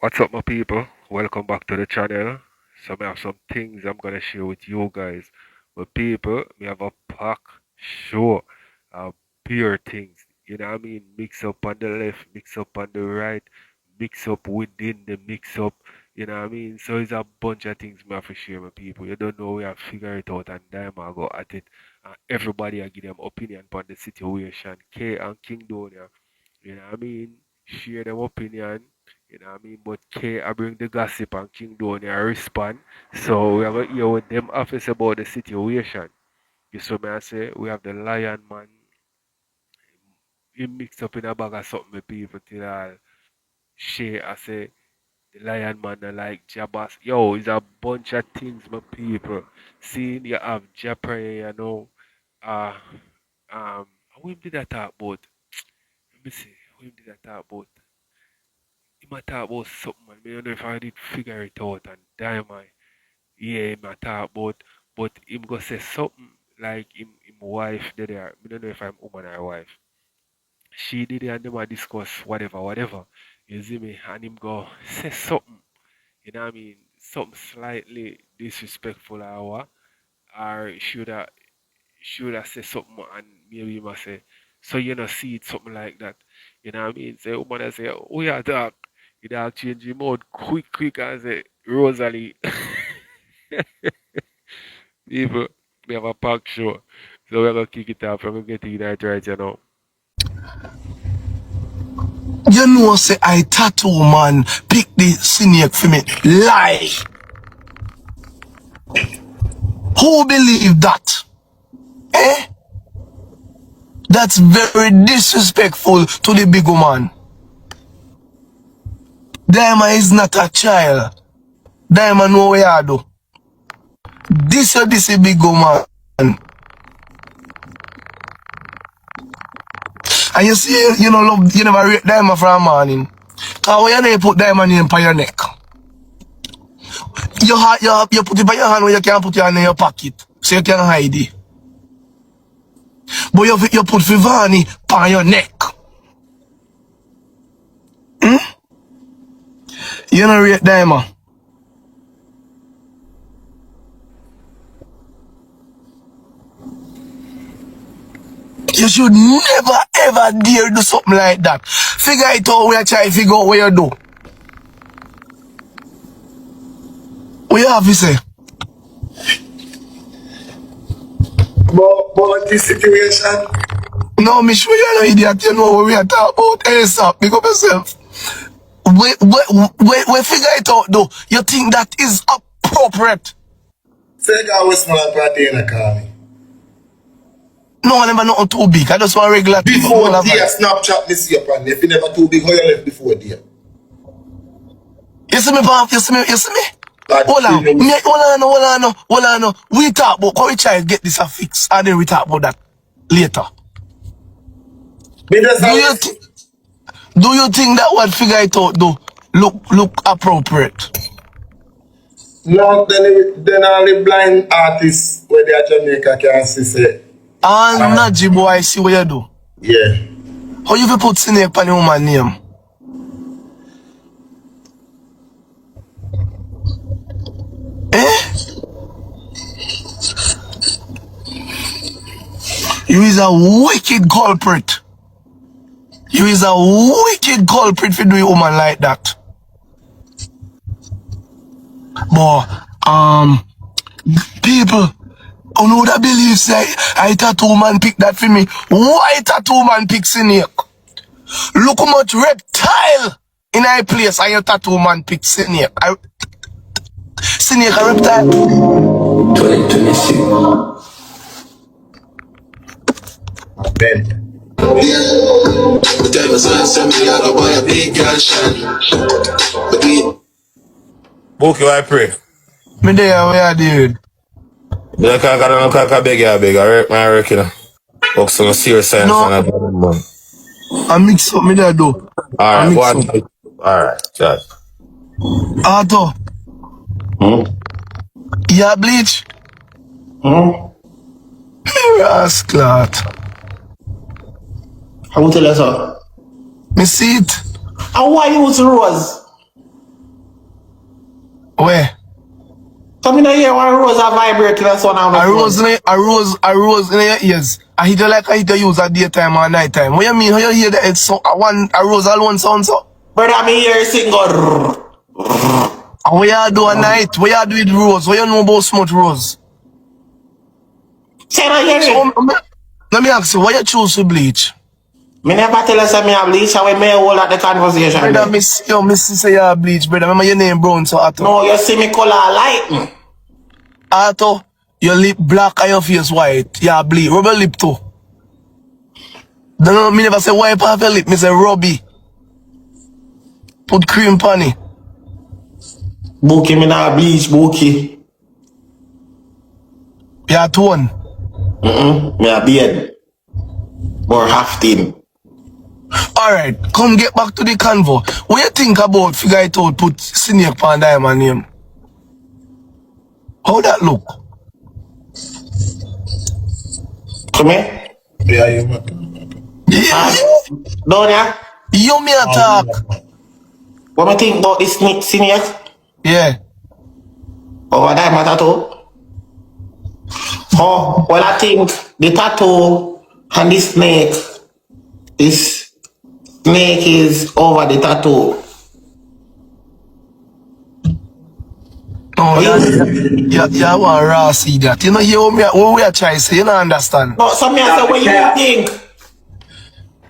What's up, my people? Welcome back to the channel. So, I have some things I'm gonna share with you guys. My people, we have a pack show, pure things. You know what I mean? Mix up on the left, mix up on the right, mix up within the mix up. You know what I mean? So it's a bunch of things me have to share, my people. You don't know, we have to figure it out and then I go at it. Everybody I give them opinion on the situation. K and King Donia. You know what I mean? Share them opinion. You know what I mean? But K, I bring the gossip and King Donia respond. So we have to hear what them office about the situation. You saw me I say we have the lion man. He mixed up in a bag of something with people till all share. I say the lion man I like Jabass. Yo, it's a bunch of things, my people. Seeing you have Japre, you know. Uh who did I talk about? Let me see. Who did I talk about? He might talk about something, man. I don't know if I did figure it out and damn I yeah, he might talk about but him go say something like him wife did there. I don't know if I'm woman or wife. She did it and them a discuss whatever. You see me? And him go say something, you know what I mean? Something slightly disrespectful or what? Or should I say something and maybe he must say, so you know see it something like that. You know what I mean? Say woman I say, oh yeah dog. You dog change your mode quick and say Rosalie people we have a pack show. So we're gonna kick it off and we're getting that right, you know. You know, say I tattoo man pick the snake for me. Lie. Who believe that? Eh? That's very disrespectful to the big woman. Diamond is not a child. Diamond know what you do. This is big woman. And you see, you know, love, you never rate Diamond for a morning. Cause when you put Diamond in on your neck, you put it by your hand where you can't put it in your pocket. So you can hide it. But you put Vivani on your neck. You know rate Diamond. You should never ever dare do something like that. Figure it out when you try to figure out what you do. What you have to say? But this situation, No, me sure you're no idiot. You know what we are talking about. Hey, stop. Pick up yourself. We figure it out though. You think that is appropriate? say that was small pretti in a call me. No, I never nothing too big. I just want regular thing. Before dear Snapchat this year, pan. If you never too big, how you left before dear? You see me, Pam? You see me? That Hold on. thing was- Hold on. We talk about how we try to get this a fix, and then we talk about that later. Me just Do you always- do you think that what figure it out do look appropriate? No, then all the blind artists where they are Jamaica can see say, And Najee boy, see what you do. yeah. How you fi put snake on the woman name? Eh? You is a wicked culprit. You is a wicked culprit for doing woman like that. But people who know that believe say I tattoo man pick that for me. Why tattoo man pick snake? Look how much reptile in a place and your tattoo man pick snake. Snake a reptile. 2026. Ben. The devil's man sent me out to buy a big gun shot. But we Boki, I pray. Me there where dude. I can't beg you, I reckon. Book some serious science No, and I man. I mix up me there though. I Alright, mix up. what? Alright, chat. Arthur, you bleach? Rascal. I will tell you so. Me see it. And why you use rose? Where? Come in here, one rose a vibrate to the sun on the phone. A rose in your ears. I hit you like I hit you use at daytime or nighttime. What you mean? How you hear that it's so, a rose alone sound so? Brother, me here sing go. And what you do at night? What you do with rose? What you know about smooth rose? Say no hear So, me. let me ask you, why you choose to bleach? Me never tell us that me have bleach and we may hold at the conversation Brother, there. miss say you bleach, brother. Remember your name brown so Otto. No, you see me color light. Otto, your lip black and your face white. You bleach. Rub your lip too. No, me never say wipe off your lip. Me say rub it. Put cream on it. Bookie me not bleach, bookie. You tone. Me a beard. More hafting. Alright, come get back to the convo. What you think about figure it out, put snake on diamond name? How that look? Come here. Yeah, you matter. Yeah, Down ya. you me attack. What me think about this snake? Yeah. Over there, my tattoo. Oh, well, I think the tattoo and the snake is over the tattoo. No, Oh, you want raw see that. You know, what we are trying to say, you don't understand. No, so me I say, what you think?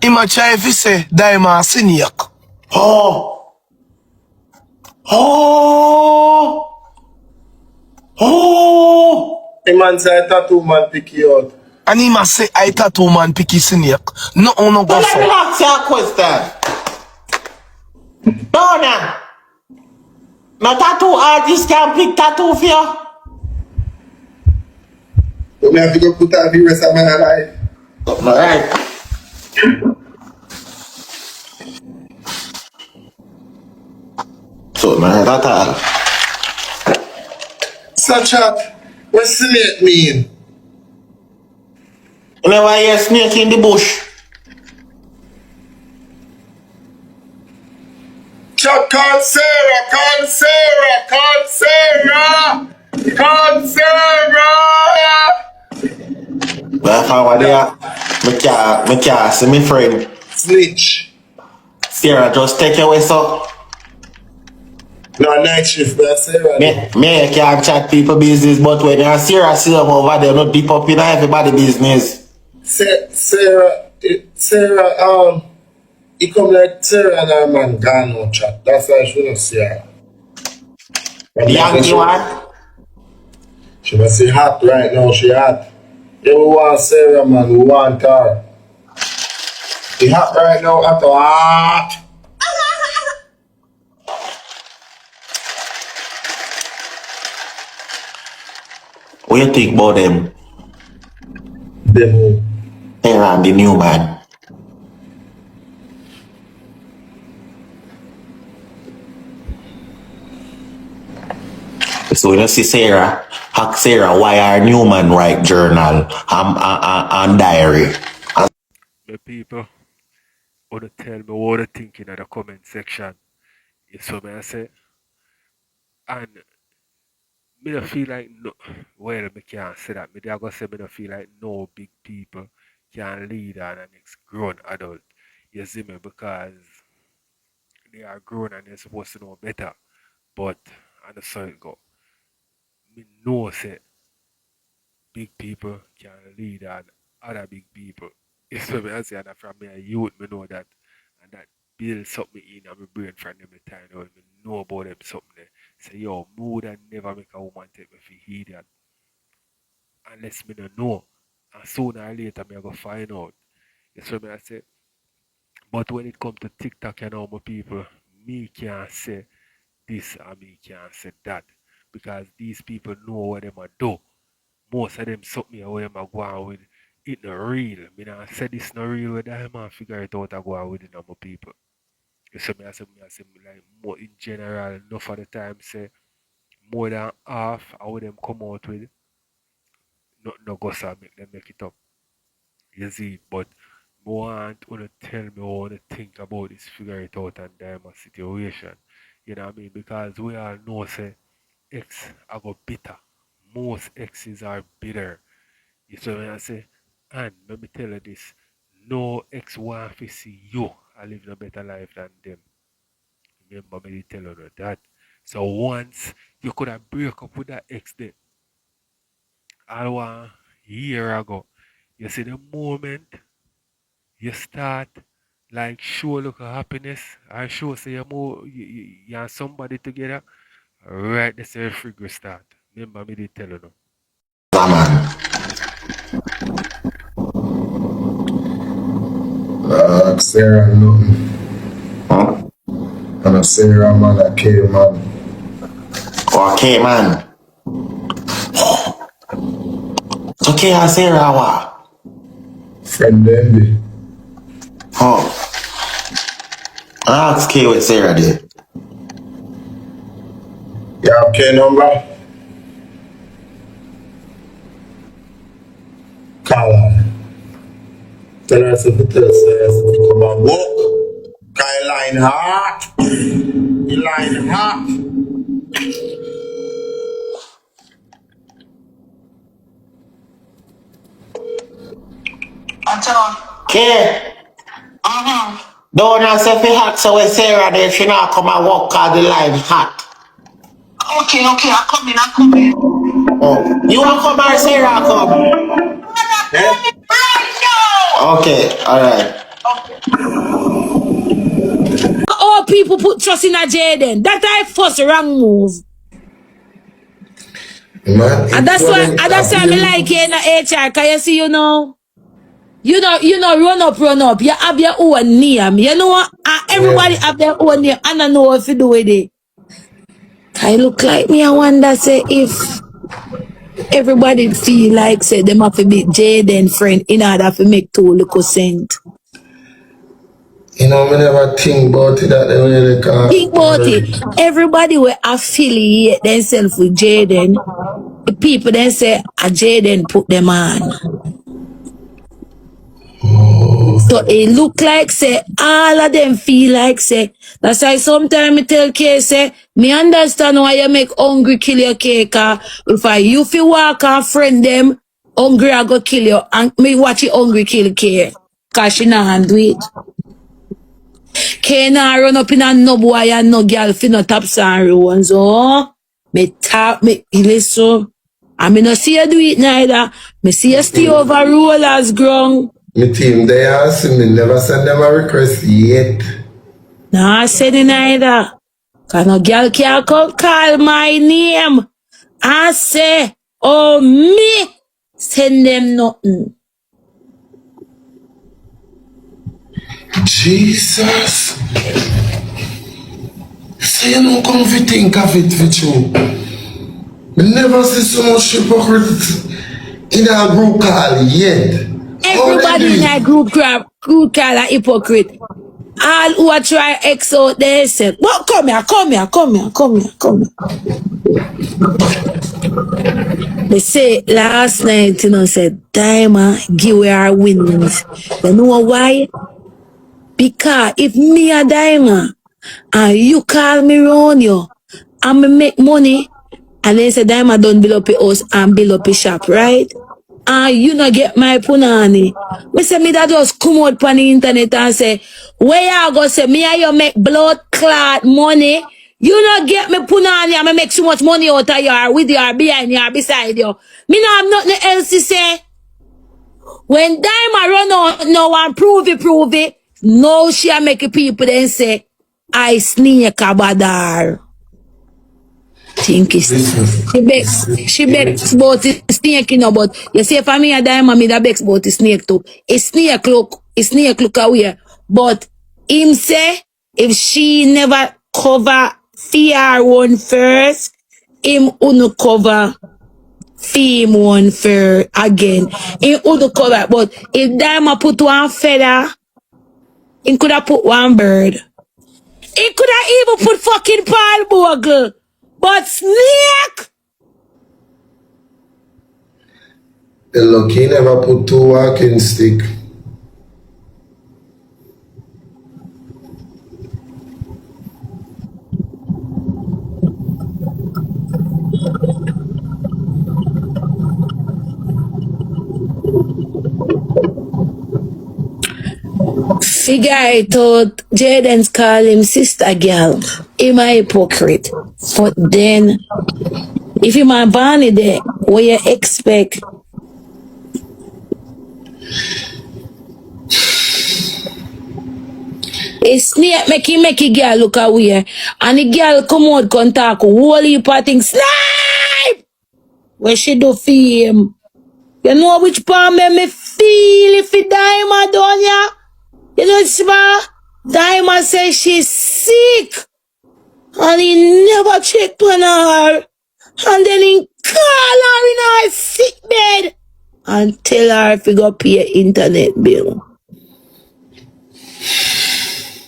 Him a try if he say diamond snake. Oh, oh, oh. The man say tattoo man pick you out. And he must say I tattoo man picky snake. No, no So go let me for. ask you a question. Donna, no tattoo artist can pick tattoo for you. So me have to go put out the rest of my life. Alright. So, man, that's all. Such a, what snake mean? You never hear snake in the bush. Chuck, call Sarah, call Sarah, call Sarah, call Sarah. But over there, me can't see me friend. Snitch. Sarah, just take your way, so. No, night shift, but Sarah. Me can't chat people business, but when you're Sarah see them over there, not deep up in everybody business. Sarah, he come like Sarah and her man gone no chat. That's why she don't see her. But The me say Yankee one. she must say hot right now, she hot. Yeah, we want Sarah, man, we want her. She hot right now, hot. What you think about them? Demo. Sarah and the new man. So when you see Sarah, ask Sarah why our new man write journal and diary. My people, wanna tell me what you think in the comment section. Yes, so me I say, and me don't feel like no, well, me can't say that. Me dey go say me don't feel like no big people can lead on an next grown adult. You see me because they are grown and they're supposed to know better. But and that's how it go. Me know say big people can lead on other big people. It's what I say, and from me a youth, me know that, and that build something in my brain from them the time when me know about them something there. Say, yo, me would never make a woman take me for idiot unless me don't know. And sooner or later, me I go find out. It's what I say. But when it comes to TikTok and all my people, me can't say this and me can't say that because these people know what them a do. Most of them something where them a go on with it no real. Me not say this no real with that man figure it out and go on with it on my people. So me I say me like more in general enough of the time say more than half of what them come out with nothing no go so make them make it up. You see, but more want wanna tell me what to think about this figure it out and diamond situation. You know what I mean? Because we all know say ex I go bitter. Most exes are bitter. You see what I say? And let me tell you this. No ex want to see you I live a better life than them. Remember me tell you that. So once you could have break up with that ex there, I one year ago. You see the moment you start like show look of happiness and show say you and somebody together, right the same figure start. Remember me they tell you no. Man. Sarah nothing. And a Sarah man, a K man. Okay, man. Okay, I say Rawa. Friend envy. Oh, I ask K with Sarah there. You have K number? Call her. Tell her to come and walk. Cause line hot. The line hot. K, don't ask if he hot so with Sarah there if she not come and walk cause the line hot. Okay, I come in. Oh, you want come or Sarah come? Eh? Okay, alright. All people put trust in a Jayden. That I first wrong move. Man, And it's that's why I like you in the HR, cause you see, you know, run up. You have your own name. You know what? Everybody have their own name. And I know what to do with it. I look like me, I wonder say if everybody feel like say them have to be Jayden friend in order to make 2%. You know, me never think about it that the way they Think about it. Everybody will affiliate themselves with Jayden. The people then say, a Jayden put them on. So it look like say, all of them feel like say, that's why sometimes I tell K say, me understand why you make hungry kill your cake. If you feel walk and friend them, hungry I go kill you. And me watch it hungry kill K. Cause she not do it. K nah run up in a no boy and no girl fi no tap and so. Me tap me listen. I me no see you do it neither. Me see you stay over rollers ground. My team they ask me never send them a request yet. Nah, I said it neither. Cause no girl can't come call my name. I say, oh me, send them nothing. Jesus. So you don't come to think of it for true. We never see so much hypocrisy in our group call yet. How they do Everybody in it? our group call a hypocrite. All who are try X out there say, well, come here. They say last night, said, Diamond, give away our winnings. You know why? Because if me a Diamond, and you call me round you, and me make money, and then say Diamond don't build up a house and build up a shop, right? And you not get my punani. Me say me that just come out on the internet and say, where you go say me and you make blood clot money. You not get me punani and me make so much money out of you or with you or behind you or beside you. Me not have nothing else to say. When Diamond run out now and prove it, no she a make people then say, I snake a badar. Think is she begs about the snake, but you see for me a Diamond me that begs about the snake too. A snake look away. But him say if she never cover fear one first, him uno cover fame one for again. Him uno cover. But if Diamond put one feather, he could have put one bird. He could have even put fucking Paul Bogle. But snake. Look, he never put two walking stick. Figure it out. Jayden's call him sister girl. Him a hypocrite. But then, if him a Barney there, what you expect? A snake make a girl look away. And the girl come out come talk whole heap of things. Snipe! What she do for him? You know which part make me feel if he Diamond down ya? You know it's ma? Diamond says she's sick. And he never checked on her. And then he call her in her sick bed. And tell her if he go pay internet bill.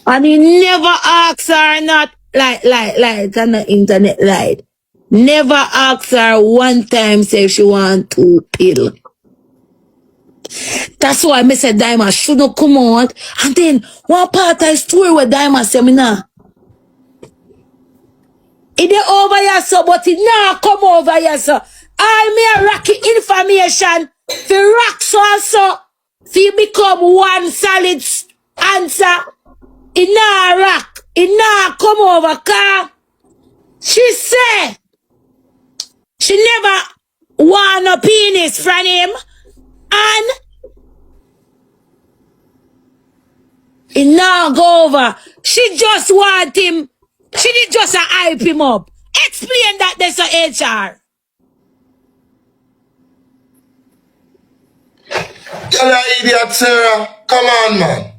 And he never asks her not like on the internet light. Never asks her one time say if she want to pill. That's why I said Diamond shouldn't come out. And then one part of the story where Diamond said me nah. It dey over here so, but it now come over here so. All me a rocky information for rock so for become one solid answer. It now rock. It now come over car. She say she never want a penis from him and it now go over. She just want him. She did just a hype him up. Explain that there's a HR. You're an idiot, Sarah. Come on, man.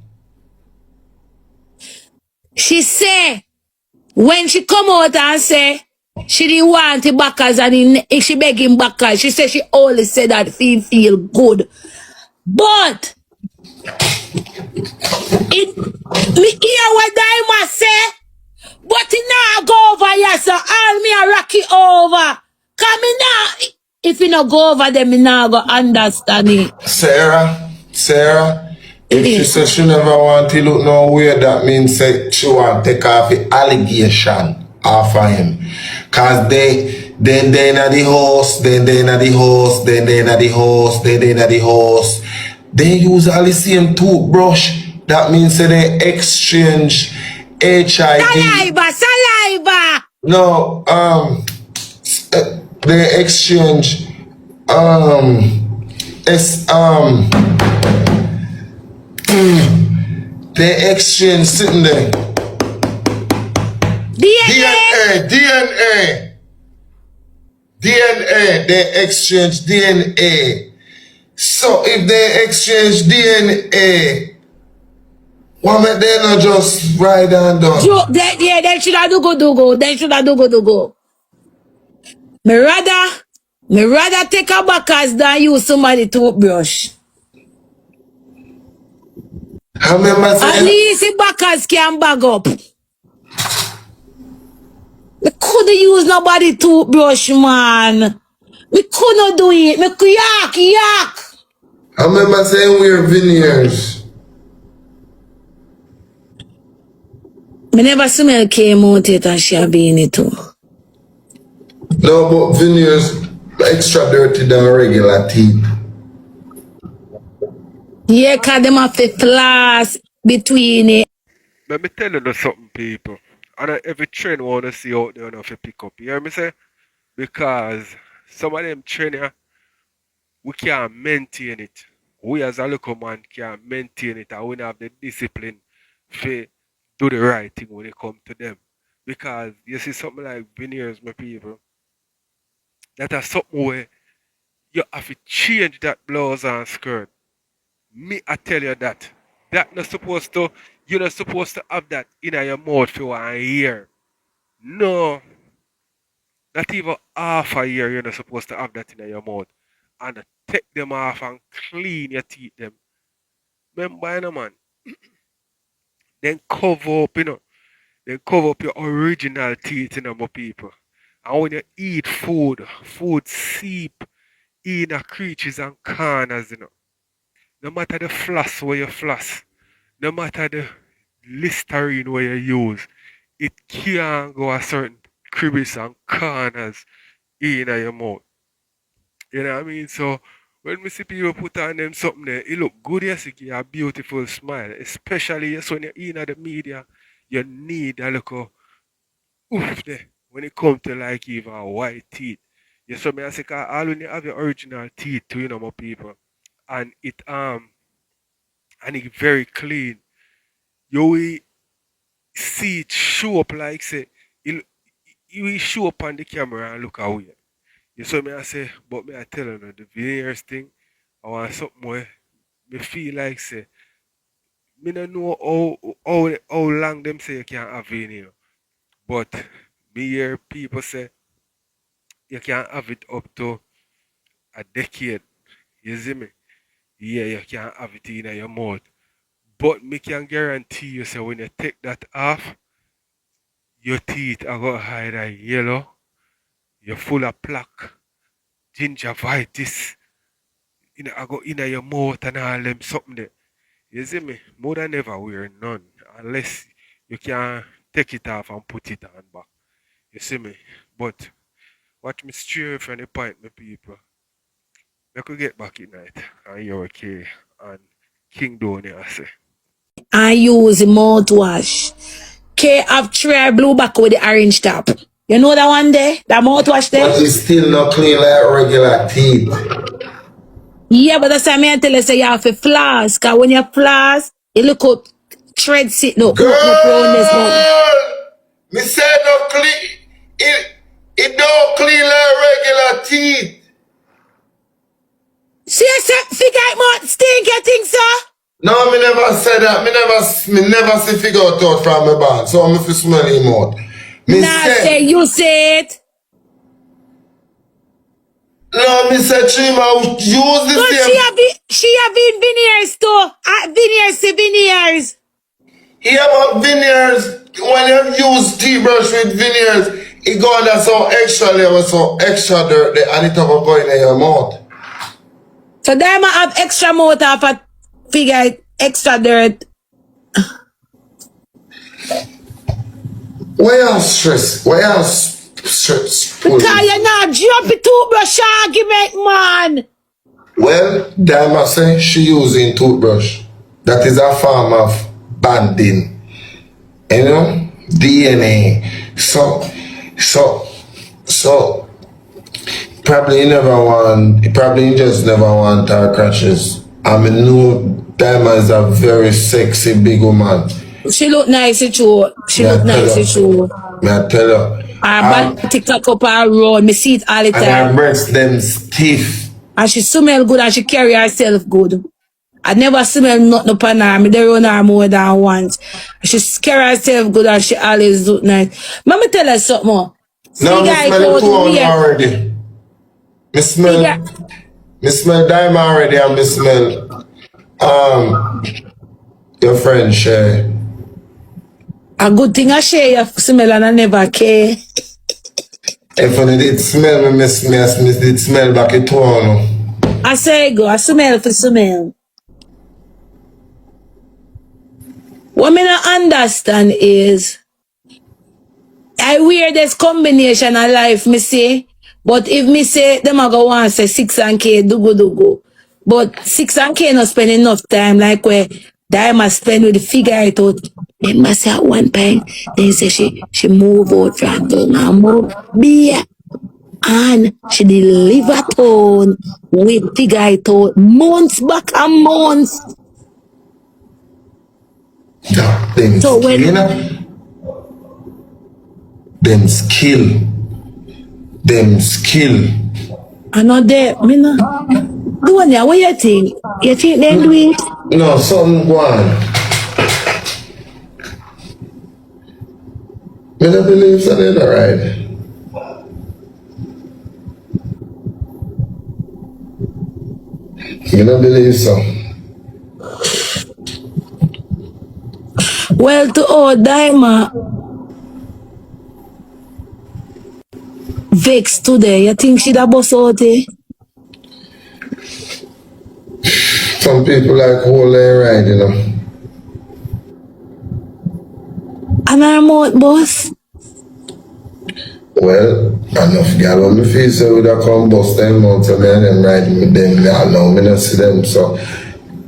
She say, when she come out and say, she didn't want the backers and she beg him backers, she said she only said that he feel good. But, me hear what Diamond say, but it now go over here, so all me a rock it over. Cause me now, if you no go over them, me now go understand it. Sarah, if she says she never want to look no way, that means that she want to take off the allegation off of him. Cause they in the house, then they in the house, then they in the house, then they in the house. They use all the same toothbrush. That means that they exchange HIV. Saliva. No, they exchange they exchange sitting there. DNA. They exchange DNA. So if they exchange DNA, why make they not just ride and done? They should have do go. They should have do go. Me rather take a backers than use somebody toothbrush. I remember saying, at least the backers can bag up. Me couldn't use nobody toothbrush, man. Me couldn't do it. Me could yak. I remember saying we're veneers. Me never smell came out yet and she be in it too. No, but veneers extra dirty than regular teeth. Yeah, cause them have to floss between it. Let me tell you something, people. And every trend wanna see out there enough to pick up. You hear me say? Because some of them trend here, we can't maintain it. We as a local man can't maintain it and we don't have the discipline to do the right thing when it comes to them. Because you see something like veneers, my people, that are something where you have to change that blouse and skirt. Me, I tell you that. You're not supposed to have that in your mouth for 1 year. No, not even half a year you're not supposed to have that in your mouth. And take them off and clean your teeth them. Remember, you know, man. Then cover up, Then cover up your original teeth, my people. And when you eat food seep in the creases and corners. No matter the floss where you floss, no matter the Listerine where you use, it can't go a certain crevice and corners in your mouth. You know what I mean? So When me see people put on them something there, it look good, yes, it give a beautiful smile. Especially yes, when you're in the media, you need a little oof there when it come to like even white teeth. You saw me I say, 'cause all when you have your original teeth too, you know, my people, and it very clean. You will see it show up like say you will show up on the camera and look away. You saw me I say, but me I tell you the veneers thing, I want something more. Me feel like say me don't know how long them say you can have veneer. But me hear people say you can have it up to a decade. You see me? Yeah, you can have it in your mouth. But me can guarantee you say when you take that off, your teeth are gonna either yellow, you're full of plaque, gingivitis, I go in your mouth and all them something there. You see me? More than ever wear none. Unless you can take it off and put it on back. You see me? But watch me straight from the point, my people. I could get back at night and you're okay. And King Donny, I say. I use mouthwash. K have try blue back with the orange top. You know that one there? That mouthwash there? But it's still not clean like regular teeth. Yeah, but that's why I tell you say you have to floss. Cause when you floss, you look up thread sit no Girl! open up round this one. Me say no clean. It don't clean like regular teeth. See you say figure it out stink you think so? No, me never said that. Me never see figure out from my band. So I'm fi smell him out. Me Nah say say, you say it. no, me say Chima use the But same. she have been veneers too. Veneers to veneers. Yeah, but veneers, when you use tea brush with veneers, it go under some extra level, some extra dirt there, and it have a go in your mouth. So them have extra mouth off a figure extra dirt. Why you stress? Why you stress? Because you're not jumping toothbrush argument, man. Well, Dima say she using toothbrush. That is a form of banding. You know? DNA. So probably you just never want her crutches. I mean, no, Dima is a very sexy big woman. She look nice, it's true. She look nice, it's true. May I tell her? Her body TikTok up her road. Me see it all the And her time. breasts them stiff. And she smell good and she carry herself good. I never smell nothing upon her. Me they run her more than once. She carry herself good and she always look nice. Let me tell her something more. Now me smell it too already. Me smell Dime already and me smell your friend Shay. A good thing I share you smell and I never care. If I did smell me did smell back at all. I say go, I smell for smell. What me not understand is I wear this combination of life, me say. But if me say them I go want say 6 and K do go. But 6 and K not spend enough time like where Diamond spend with the figure it out. Remember say at one time, then say she move out from down move beer. And she deliver tone with figure it out months back and months. Yeah, them So skill, when you know? Them skill. I know there, me no. Do one there, what you think? You think they do it? No, something go on. Me don't believe so they're not right. Me don't believe so. Well, to all Daima vex today, you think she da boss out eh? Some people like hold their right, you know. And her mouth boss? Well, enough gal when me feel so with a come bust them out so me and them riding with them now me not see them so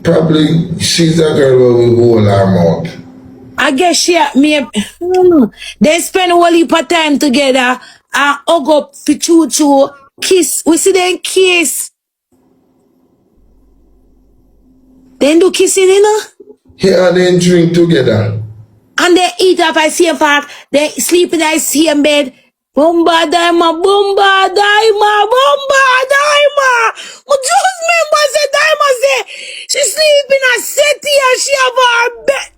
probably she's a girl where we hold her mouth. I guess she me I don't know. They spend a whole heap of time together and hug up for choo kiss. We see them kiss. Then do kissing, you know? Yeah, then drink together. And they eat up I same fact. They sleep in the same bed. Bomba daima, bomba daima, bomba daima. But just remember say daima say she sleep in a settee and she have her bed.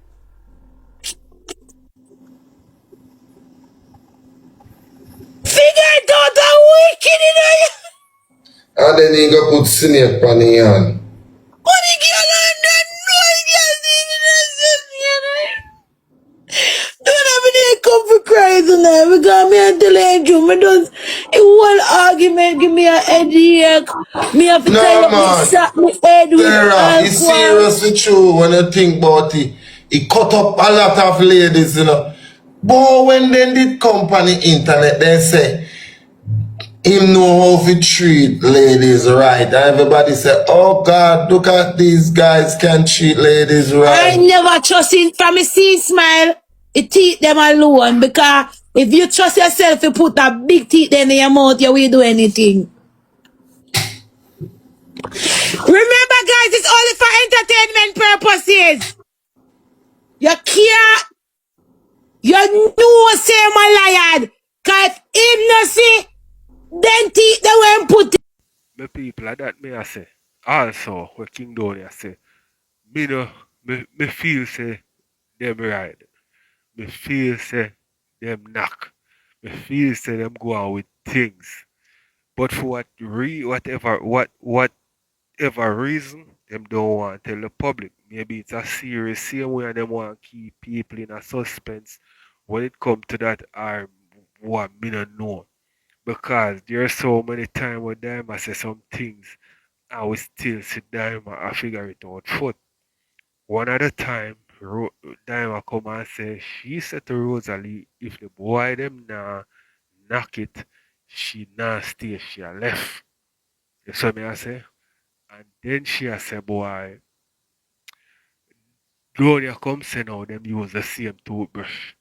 Figure it out a wicked, you know? And then he go put snake on the hand. But the girl and that no girl even a settee, you know? Don't have any come for cry tonight because me and tell you, me don't, a whole argument give me a headache. Me have to tell No you, me man, sat my head with Sarah, it's alcohol. seriously true when you think about it. It cut up a lot of ladies, you know. But when they did come on the internet, they say him know how to treat ladies right. And everybody say, oh God, look at these guys can treat ladies I right. never trust in from a see smile. It teeth them alone because if you trust yourself, you put a big teeth in your mouth, you will do anything. Remember, guys, it's only for entertainment purposes. You can't. You know say my lion. Cause him no see, then teeth they won't put it. Me people like that me I say. Also, what King Donny I say. Me no, me feel say them right. Me feel say them knock. Me feel say them go on with things. But for whatever reason, them don't want to tell the public. Maybe it's a serious same way and them want to keep people in a suspense when it comes to that or what me not know. Because there are so many times where them I say some things and we still sit down and figure it out. But one at a time, Dima come and say she said to Rosalie if the boy them nah knock it, she nah stay, she a left. You see me I say? And then she a say boy, Gloria come say now them use the same toothbrush.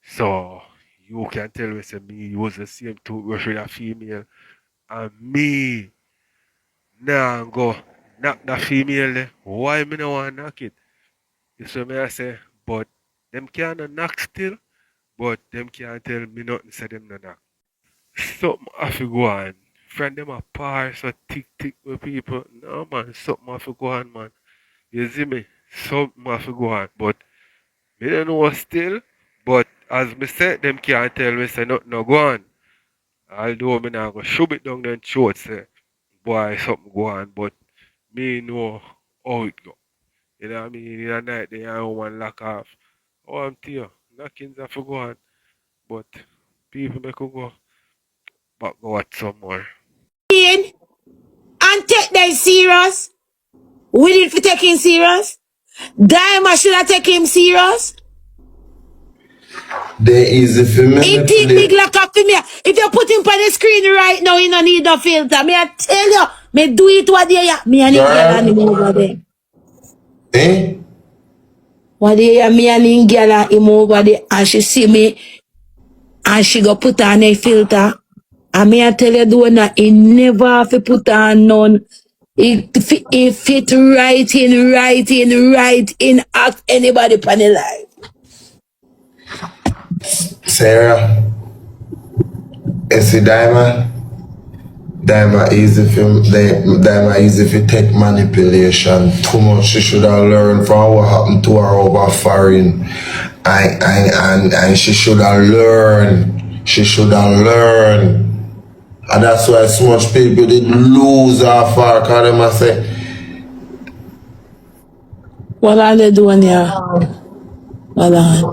So you can tell me say me use the same toothbrush with a female and me nah go knock the female there. Why me no want knock it? You see me I say, but them can't knock still, but them can't tell me nothing say them no knock. Something have to go on. Friend them apart so tick with people. No man, something have to go on man. You see me? Something have to go on. But me don't know still. But as me said, them can't tell me say nothing no go on. Although me not go shove it down them throat say boy something go on, but me know how it go. You know what I mean? In the night they have one lock off. Oh I'm tell you, knockings have to go on. But people make you go back go watch some more. And take them serious. We need to take him serious. Diamond should have take him serious. They easy for me He to think big play. like a female. If you put him on the screen right now, he no need no filter. Me I tell you, me do it what they me and the girl and him over there. Eh? What they me and the girl and him over there and she see me and she go put on a filter. And me I tell you, do not, he never have to put on none. He fit right in, ask anybody on the life. Sarah, you see Diamond? Diamond easy for take manipulation. Too much she should have learned from what happened to her over foreign. And she should have learned. She should have learned. And that's why so much people did lose her for because them a say, What are they doing here? Hold on.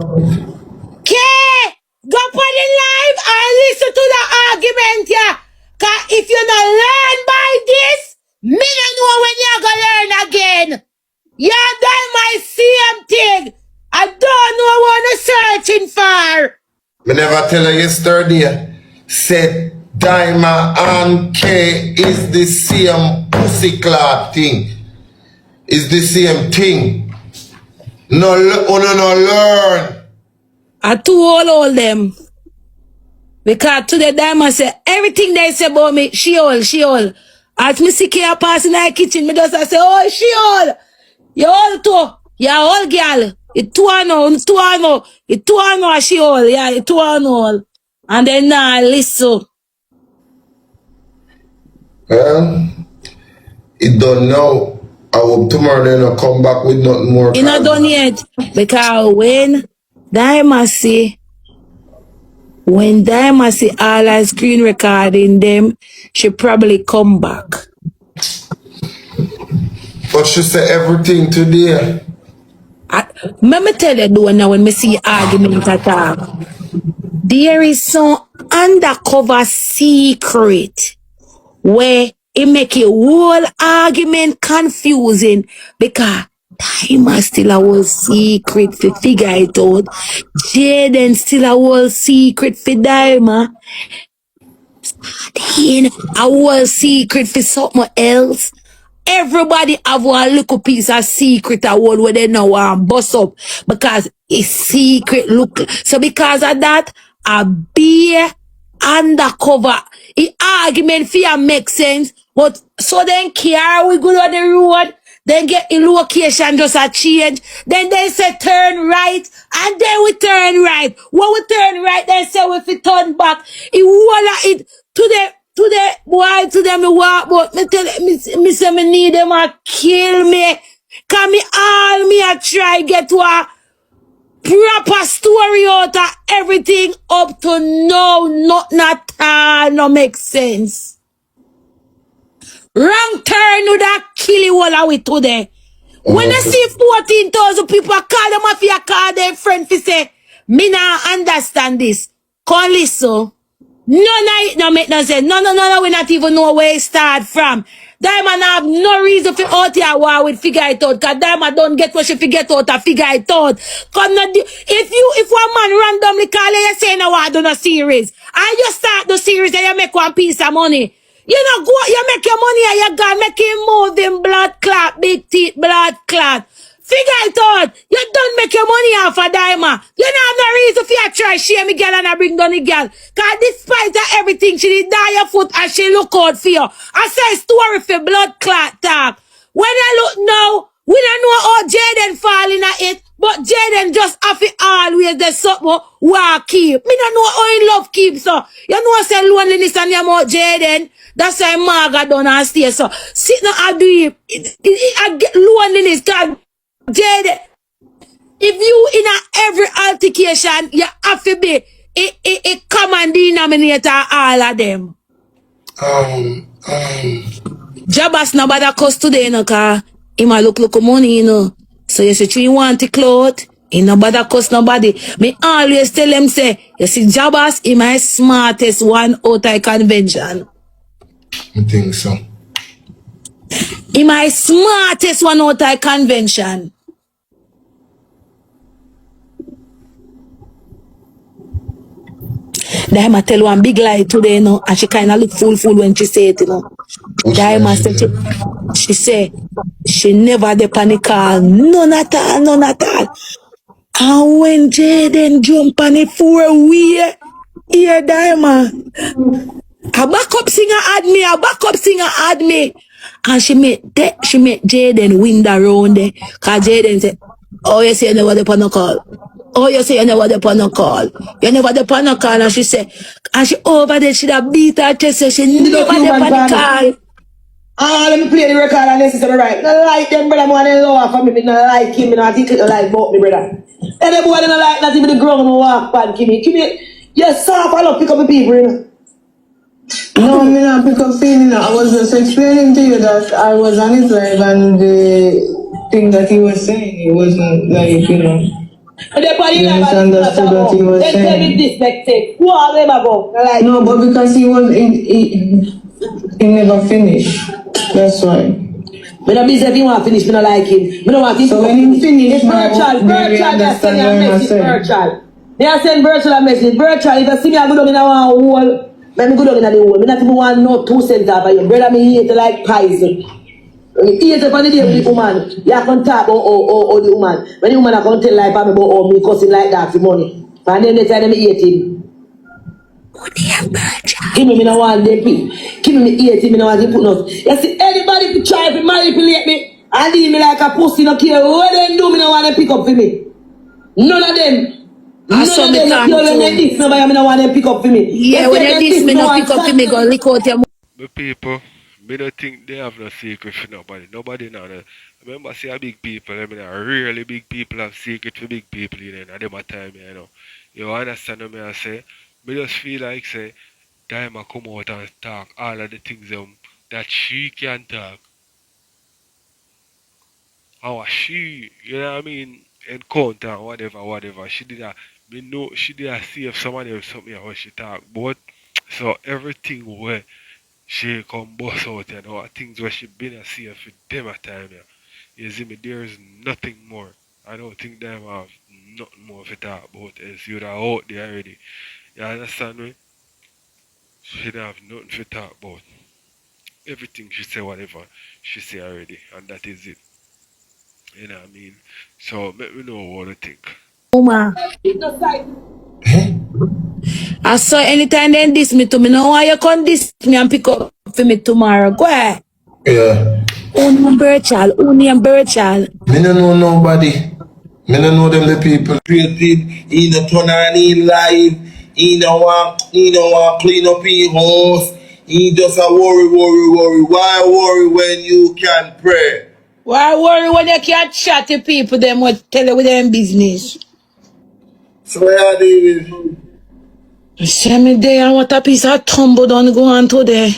Okay, go for the live and listen to the argument, yeah. Cause if you not learn by this, me don't know when you're gonna learn again. You're done my same thing. I don't know what I'm searching for. me never tell her yesterday. said Daima and K is the same pussy clot thing. It's the same thing. No learn. I told all them. Because today Diamond say everything they say about me, she all. As me see Kia pass in the kitchen, me just say, oh, she all. You all too. You all girl. It two and all, she all. Yeah, it two and all. And then now listen. Well, it don't know. I hope tomorrow they not come back with nothing more. It not done yet. Because when Diamond see all her screen recording them, she probably come back. But she say everything today. Let me tell you though now when me see argument attack. There is some undercover secret where it make a whole argument confusing because Diamond still a whole secret to figure it out. Jayden still a whole secret for Diamond. Then a whole secret for something else. Everybody have one little piece of secret a whole where they know want bust up because it's secret look. So because of that, a beer undercover. The argument fear make sense, but so then care we go on the road, then get the location just a change, then they say turn right, and then we turn right. When we turn right, they say if we turn back, it today, boy, today me walk, but me tell me say me need them a kill me. Cause me a try get to a proper story out of everything up to now, nothing at all no make sense. Wrong turn would have kill you all of it today. When I see 14,000 people call them off your call their friend to say, me not understand this. Come listen. No make no sense. No, we not even know where it start from. Diamond have no reason for out here war with figure it out. Cause Diamond don't get what she figure out and figure it out. Come not if one man randomly call you say no I do no series. And you start the series and you make one piece of money. You know, you make your money and you go make him move in blood clot, big teeth, blood clot. Figure it out. You don't make your money off a Diamond. You don't have no reason for you try share me girl and I bring down the girl. Cause despite everything, she did die your foot and she look out for you. I say story for blood clot talk. When I look now, we don't know how Jayden falling at it, but Jayden just have it always the something walk keep. Me don't know how in love keeps so. You know I say loneliness and you more Jayden. That's why Marga done and stay so. Sit now I do it. I get loneliness cause Jayden, if you in every altercation, you have to be a common denominator all of them. Jabass nobody cuss today, you know, cause he might look money, you know. So you see, you want the cloth, he nobody cuss nobody. Me always tell them, say, you see, Jabass is my smartest one out of convention. I think so. He my smartest one out of convention. Diamond tell one big lie today, you know, and she kind of look fool when she say it, you know. Diamond said she say she never dey panic call, none at all. And when Jayden jump on it for a way, here Diamond, a backup singer had me, and she made Jayden win the round there, cause Jayden said, oh, you say you never dey panic call. Oh, you say you never dey panic call. You never dey panic call, and she say, and she over there, she da beat her chest, so she never dey panic call. Let me play the record and this is right. No like them brother more than lower for me, no like him, I think it like about me brother. And them boy don't like not even the ground walk pad Kimmy. Yes, soft, I love pick up the people, you know. No, I mean, I pick up feeling. I was just explaining to you that I was on his live and the thing that he was saying, it wasn't like, you know. And they probably misunderstood what he was saying. Tell me this next thing. Who are them about? Like, no, but because he never finished. That's why. But I'm busy if you want to finish, but I like him. But I don't want to so when he finished, virtual, they are sending a message virtual. They are sending virtual a message. Virtual, if you see me, I go down in a wall. Let me go down in the hole. Me not even want no 2 cents out of you. Brother, me hate like poison. When you eat up on the day with the woman, you can talk about the woman. When the woman I can tell like about me cussing like that for money. And then they tell me eat him. Give me no one them pick. Give me 80, me no want to put nothing. You see, anybody to try to manipulate me and leave me like a pussy, no care what they do, me no want to pick up for me. None of them. I saw me talk When they diss nobody, me no want them pick up for me. yeah, when you diss me, no pick up for me, go lick out your The people, me don't think they have no secret for nobody. Nobody now. Remember, say a big people, I mean, a really big people have secret for big people, you know, and them a time, you know. You understand what I say? Me just feel like, say, Daima come out and talk all of the things that she can talk. How she, you know what I mean, encounter, whatever. She did a, me know, she did a see if somebody else something how she talk. But, so everything where she come bust out, you know, things where she been a see for them a time, yeah. You see me, there is nothing more. I don't think them have nothing more to talk about else you're out there already. You understand me? She don't have nothing to talk about. Everything she say, whatever, she say already, and that is it. You know what I mean? So let me know what you think. woman. I saw anytime they diss me to me, no why you come diss me and pick up for me tomorrow. Go ahead. Yeah. Only Birchall, only Birchall. Me no know nobody. Me no know them the people. Created, he no turn on he live. He no want clean up his house. He just a worry. Why worry when you can pray? Why worry when you can't chat to people them what tell you with them business? So where are they? Send me there and what a piece of tumble done go on today.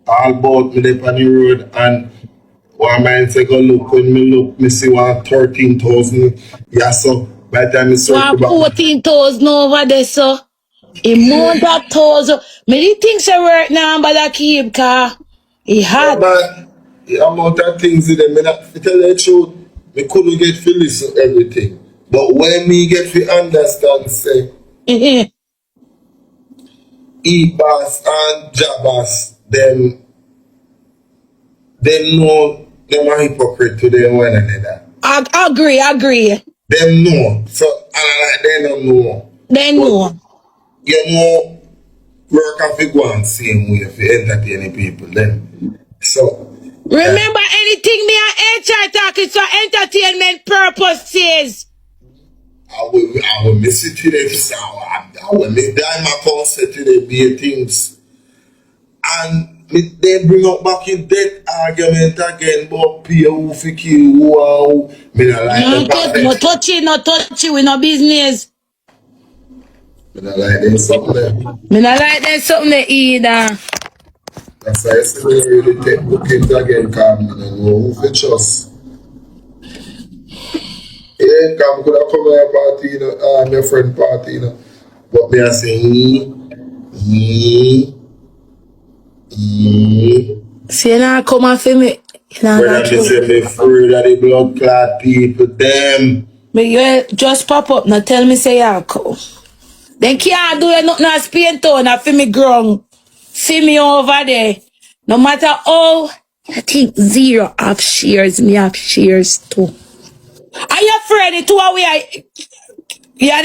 All about me there on the road and one man say go look when me look, me see 13,000. Yeah, so by the time I circle One back. 14,000 over there, so. Amount of thousand. Me the things I work now, but I keep car. He Yeah, had. man, the amount of things in them, to tell you the truth, me couldn't get to listen to everything. But when me get to understand, say, Bass and Jabass, them know them are hypocrite to them one another. I agree. Them know. So, and I like they don't know. They But, know. you know, work and fi go on same way if you entertain people then. So, Remember anything me and HR talk is for entertainment purposes. I will miss it today. I will make them account say today be things. And they bring up back in that argument again about pay who fi kill who and who. Me not like them No prophet. touchy, we no business. Me not like them something there. Me not like them something to either. That's why I say we really take bookings again, cause me don't know who fi trust. Yeah, come could have come to your party, you know, my friend party, you know. But me I say, See, you now come and feel me. You know, when I say me afraid of the blood clot people, them. but you just pop up, now tell me say you come. Then can't do nothing as paint tone, I feel me ground. See me over there. No matter how, I think zero have shares, me have shares too. Are you afraid to away? You are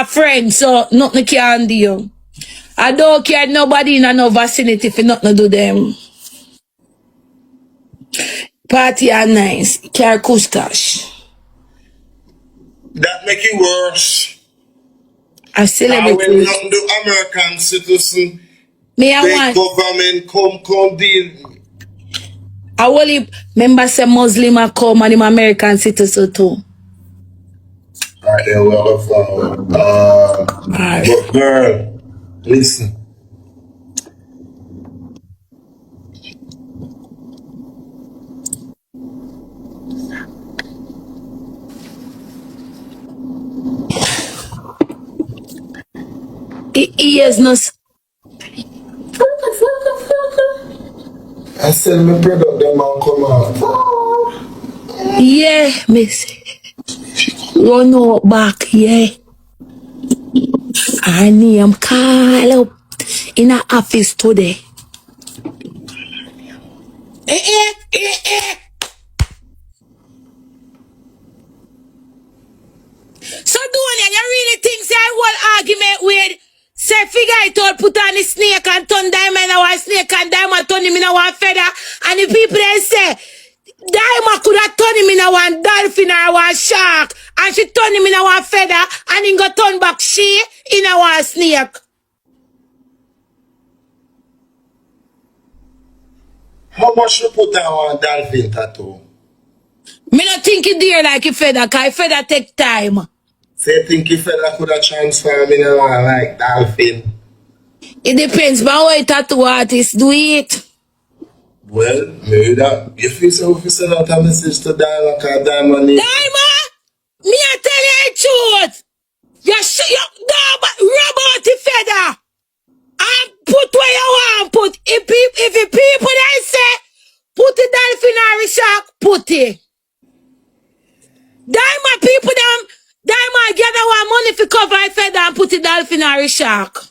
a friend, so nothing can do you. I don't care nobody in no vicinity for nothing to do them. Party are nice, care kush cash. That make it worse. A Now when celebrity. nothing do American citizen, Me I the want. government come deal. I only member say Muslim a come and him American citizen too. Alright, then we have forward. Alright. But girl, listen. He is no. I said my brother them man come out. Yeah, miss. Run out back, yeah. I name call up. in a office today. So Dunya, you really think say whole argument with say figure it out, put on the snake and turn diamond in our snake and diamond turn him in our feather, and the people they say diamond could have turned him in a one dolphin or one shark, and she turned him in a one feather, and he got turn back she in a one snake. How much you put on one dolphin tattoo? Me not think it dear like a feather, cause feather take time. So you think if I could have transformed in a one like dolphin? It depends by how a tattoo artist do it. Well, maybe that if you send out a message to Diamond, because Diamond need. Diamond, me I tell you the truth. You rub out the feather and put where you want put. If the people they say put the dolphin or the shark, put it. Diamond people them Diamond gather one money for cover a feather and put the dolphin or the shark.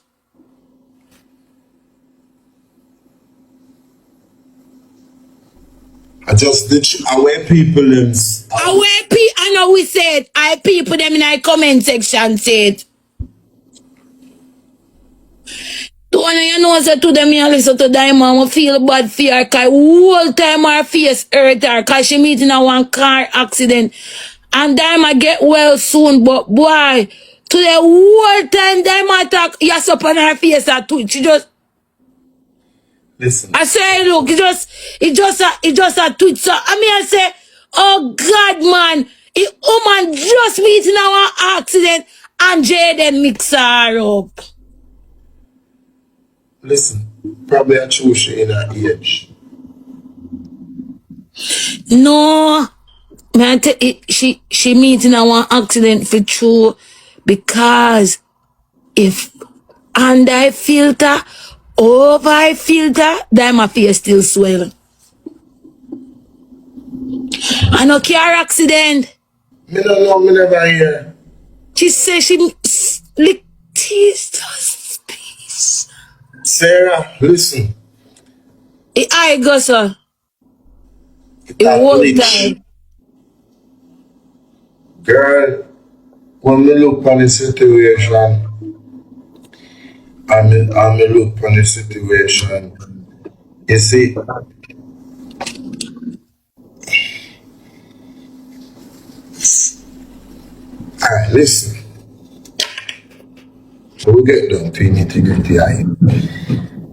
I just did away people them. I know we said I people them in our comment section said. The one you know say to them you listen to Diamond, I feel bad for her cause whole time her face hurt her cause she meet in a one car accident. And Diamond get well soon, but boy, to the whole time Diamond talk, yes up on her face at twitch. She just Listen. I say look, it just a twitch. So I say, oh God man, the woman just meet in our accident and Jayden mix her up. Listen, probably I choose you in her age. No, man, she meet in our accident for true because if under filter, over filter, then my face still swell. I no car accident. Me don't know, me never hear. She say she lick teeth. Sarah, listen. I go sir. It That won't bleach. time. Girl, when me look on the situation, I me look on the situation, you see, alright, listen. We get down to nitty-gritty eye.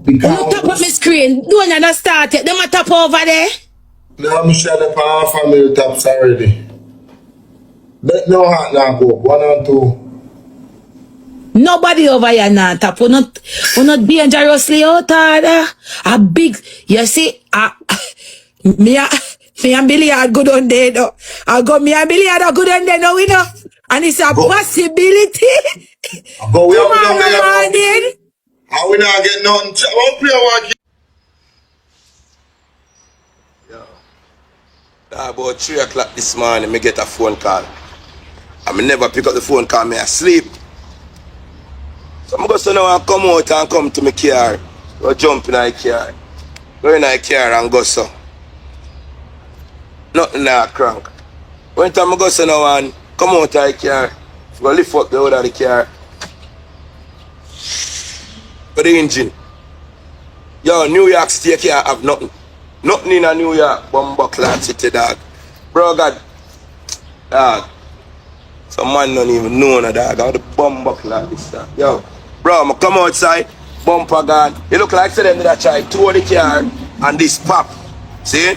You not tap up my screen. Don't you not start it? Them a tap over there. Now I'm shut up our family taps already. But no heart now go. 1 and 2. Nobody over here now tap. We're not dangerously out there. A big, you see, me and Billy are good on there though. Me and Billy are good on there now, we know. And it's a possibility. Go we have Tomorrow morning. and we not get nothing. One player want About 3 o'clock this morning, me get a phone call. I me never pick up the phone call, me asleep. So I'm going to now come out and come to my car. Go jump in my car. Go in my car and go so. Nothing like crank. When time I go so now and come out of the car, go lift up the hood of the car. But the engine. Yo, New York City can't have nothing. Nothing in a New York, Bumbleclad City, dog. Bro, God. Dog. Some man don't even know no dog. How the Bumbleclad is that? Yo. Bro, I come outside, bumper gone. It look like them that try to tow the car and this pop. See?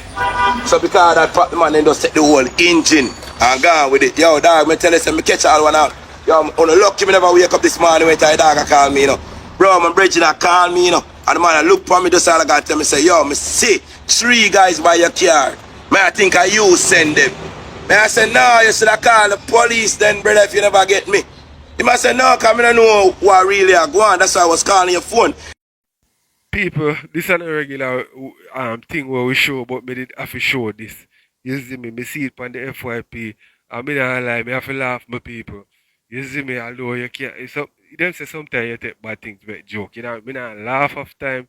So because that pop, the man then just take the whole engine and gone with it. Yo, dog, me tell you, me catch all one out. Yo, I'm lucky me never wake up this morning when the dog call me, you know. Bro, my bridging call me, you know. And the man look for me just all I got to tell me, say, yo, me see 3 guys by your car. May I think you send them. May I say, no, you should have called the police then, brother, if you never get me. He must say, no, because I don't know what really are going on. That's why I was calling your phone. People, this is a regular thing where we show, but me did have to show this. You see me see it on the FYP. I mean, I lie, me have to laugh, my people. You see me, although you can't, them say sometimes you take bad things make joke. You know, me not laugh of time,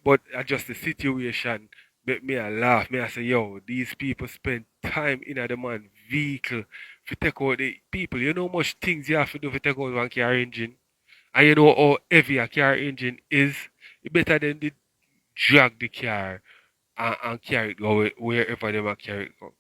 but adjust the situation. Make me a laugh. Me I say, yo, these people spend time in a the man vehicle to take out the people. You know how much things you have to do to take out one car engine, and you know how heavy a car engine is. It better than the drag the car and carry it go wherever them a carry it go.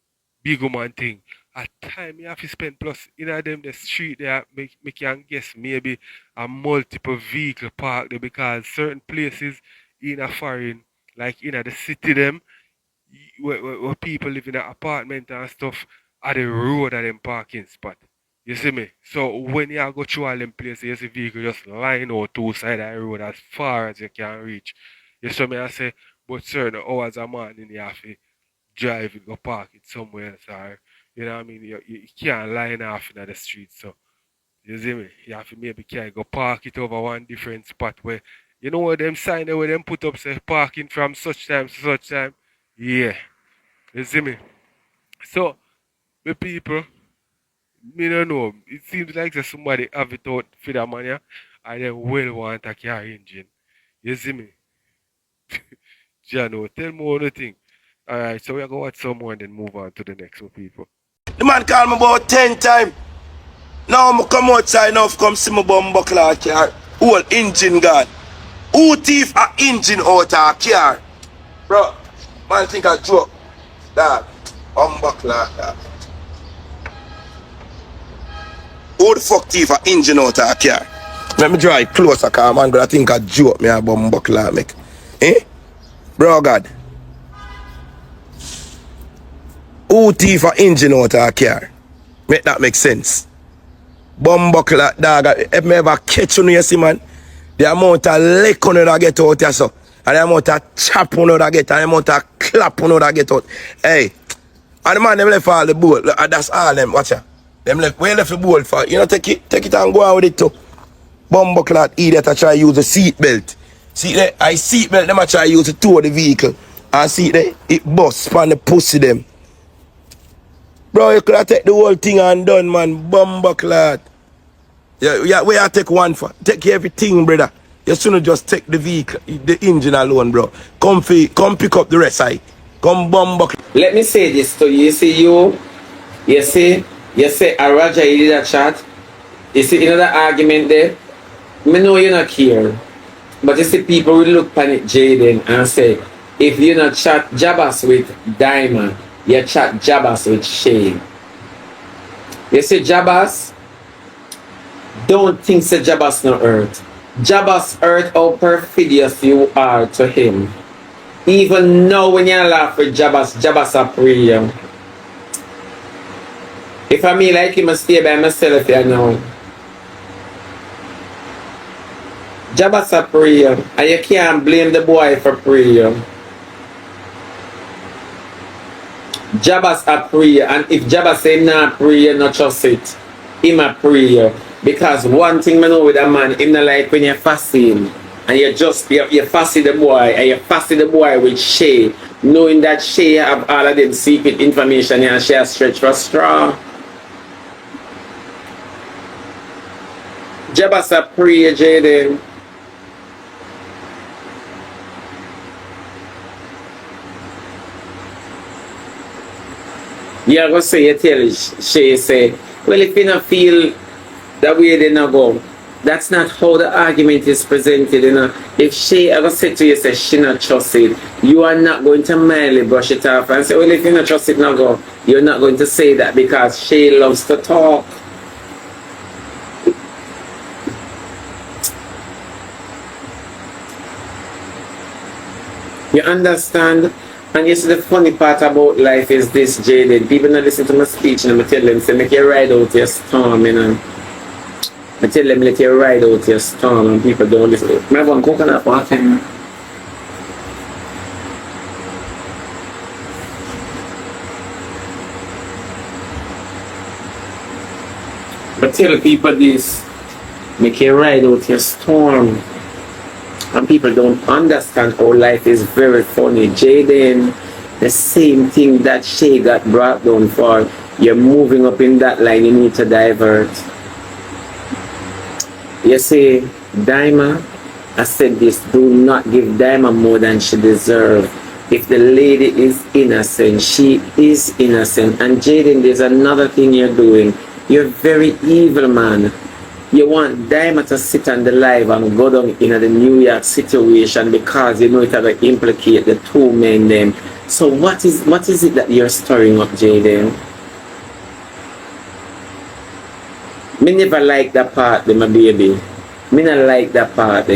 Big woman thing. At time you have to spend plus in a them the street there make can guess maybe a multiple vehicle park there because certain places in a foreign like in a the city them where people live in an apartment and stuff at the road at them parking spot. You see me? So when you go through all them places, you see vehicle just line out two side of the road as far as you can reach. You see me? I say, but certain hours a morning you have to drive it, go park it somewhere else or you know what I mean? You can't line off in the street. So you see me? You have to maybe carry go park it over one different spot where you know what them sign there where them put up say parking from such time to such time. Yeah. You see me? So the people, me don't know. It seems like there's somebody have it out for that money and they will want a car engine. You see me? Jano, tell me one thing. Alright, so we're gonna watch some more and then move on to the next one, people. The man call me about 10 times. Now I come outside now come see my bum buckler car. Whole engine gone. Who thief a engine out of a car? Bro, man think I joke. Dad, bum buckler car. Who the fuck thief a engine out of a car? Let me draw it closer, cause man gonna think I joke me a bum buckler make. Eh? Bro God. Who thief a engine out of a car? Make that make sense. Bumbuckle dog, if me ever catch you, you see man, the amount of lick on that get out here so, and the amount of chop on that get, and the amount of clap on that get out. Hey, and the man them left all the boat, that's all them, watch ya. Them left, where left the boat for? You know, take it and go out with it too. Bumbuckle idiot I try use a seat belt. See there, I seat belt them I try use to tow the vehicle. And see there, it bust on the pussy them. Bro, you could have take the whole thing and done, man. Bumbuckle. Yeah, where I take one for? Take everything, brother. You shouldn't just take the vehicle, the engine alone, bro. Come pick up the rest, I. Come bumbuckle. Let me say this to you. You see, Araja, you did a chat. You see another argument there. Me know you not care. But you see people will look at it, Jayden, and say, if you not chat Jabass with Diamond, you chat Jabass with Shay. You see Jabass, don't think say Jabass no hurt. Jabass hurt how perfidious you are to him. Even now when you laugh with Jabass a pray you. If I me like him, I stay by myself here now. Jabass a pray you, and you can't blame the boy for pray you. Jabass a pray, and if Jabass say nah pray, not trust it. Him a pray. Because one thing I know with a man, him not like when you're fasting and you fasting the boy and you fasting the boy with Shay, knowing that Shay have all of them secret information and she has stretched for straw. Jabass a pray, Jayden. You're going to say, you tell Shay, say, well, if you don't feel that way, they not go. That's not how the argument is presented, you know. If Shay ever said to you, say, she not trust it, you are not going to mildly brush it off and say, well, if you not trust it, not go. You're not going to say that because Shay loves to talk. You understand? And you see the funny part about life is this, Jayden. People not listen to my speech and I tell them, say, make you ride out your storm, you know. I tell them, let you ride out your storm and people don't listen. I have one coconut water. But tell people this, make you ride out your storm. And people don't understand how life is very funny. Jayden, the same thing that Shay got brought down for, you're moving up in that line, you need to divert. You see, Daima, I said this, do not give Daima more than she deserves. If the lady is innocent, she is innocent. And Jayden, there's another thing you're doing. You're very evil, man. You want Daima to sit on the live and go down in the New York situation because you know it will implicate the two men them. So what is it that you're stirring up, Jayden? Me never like that part, my baby. Me not like that part.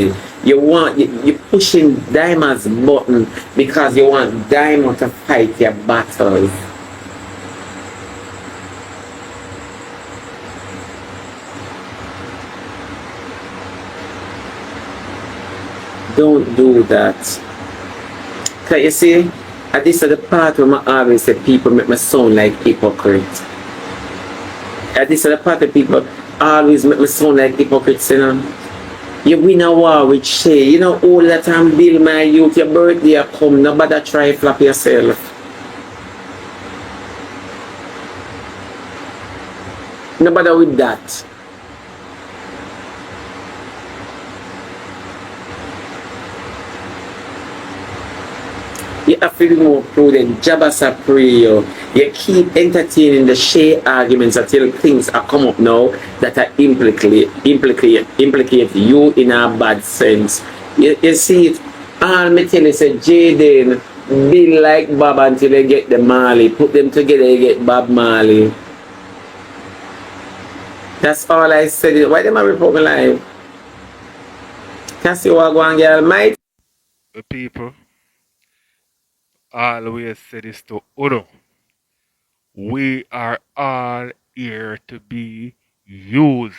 You pushing Diamond's button because you want Diamond to fight your battles. Don't do that. Cause you see, this is the part where I always say people make me sound like hypocrite. This is the part where people always make me sound like hypocrites, you know. You win a war with Shay. You know, all the time, Bill, my youth, your birthday come, nobody try flap yourself. Nobody with that. You have to be more prudent. Jabass pray you. You keep entertaining the Shay arguments until things are come up now that are implicate you in a bad sense. You see it. All me tell you say Jayden be like Bob until they get the Marley. Put them together, you get Bob Marley. That's all I said. Why them a report me live? Can see what going girl might. The people always say this to Uno. We are all here to be used.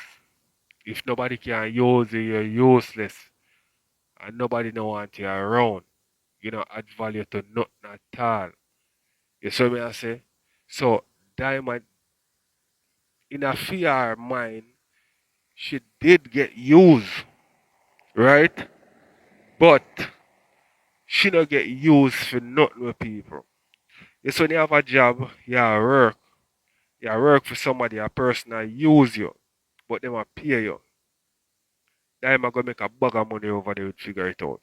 If nobody can use you, you're useless. And nobody no want you around. You don't add value to nothing at all. You see me I say? So Diamond in a fear mind, she did get used, right? But she don't get used for nothing with people. You so when you have a job, you work for somebody, a person that use you, but them a pay you. Diamond gonna make a bag of money over there to figure it out.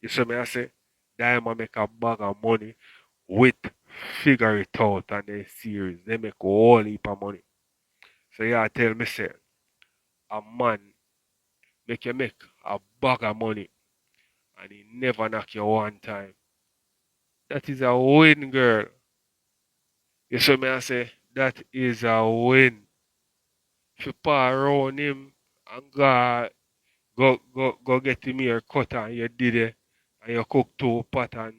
You see me I say? Diamond make a bag of money with figure it out and the series. They make a whole heap of money. So yeah, tell me say a man make you make a bag of money and he never knock you one time. That is a win, girl. You see me I say that is a win. If you pass around him and go get him here cut and you did it and you cook two pot and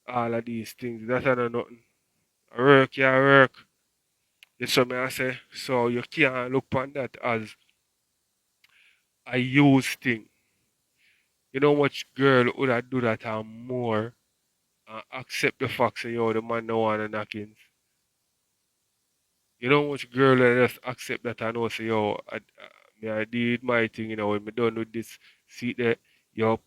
all of these things. That's not nothing. Work, yeah, work. You see me I say so you can't look upon that as a use thing. You know much girl would have do that and more and accept the fact that yo the man no wanna knockings. You know much girl that just accept that and know say yo I did my thing, you know, when me done with this see that you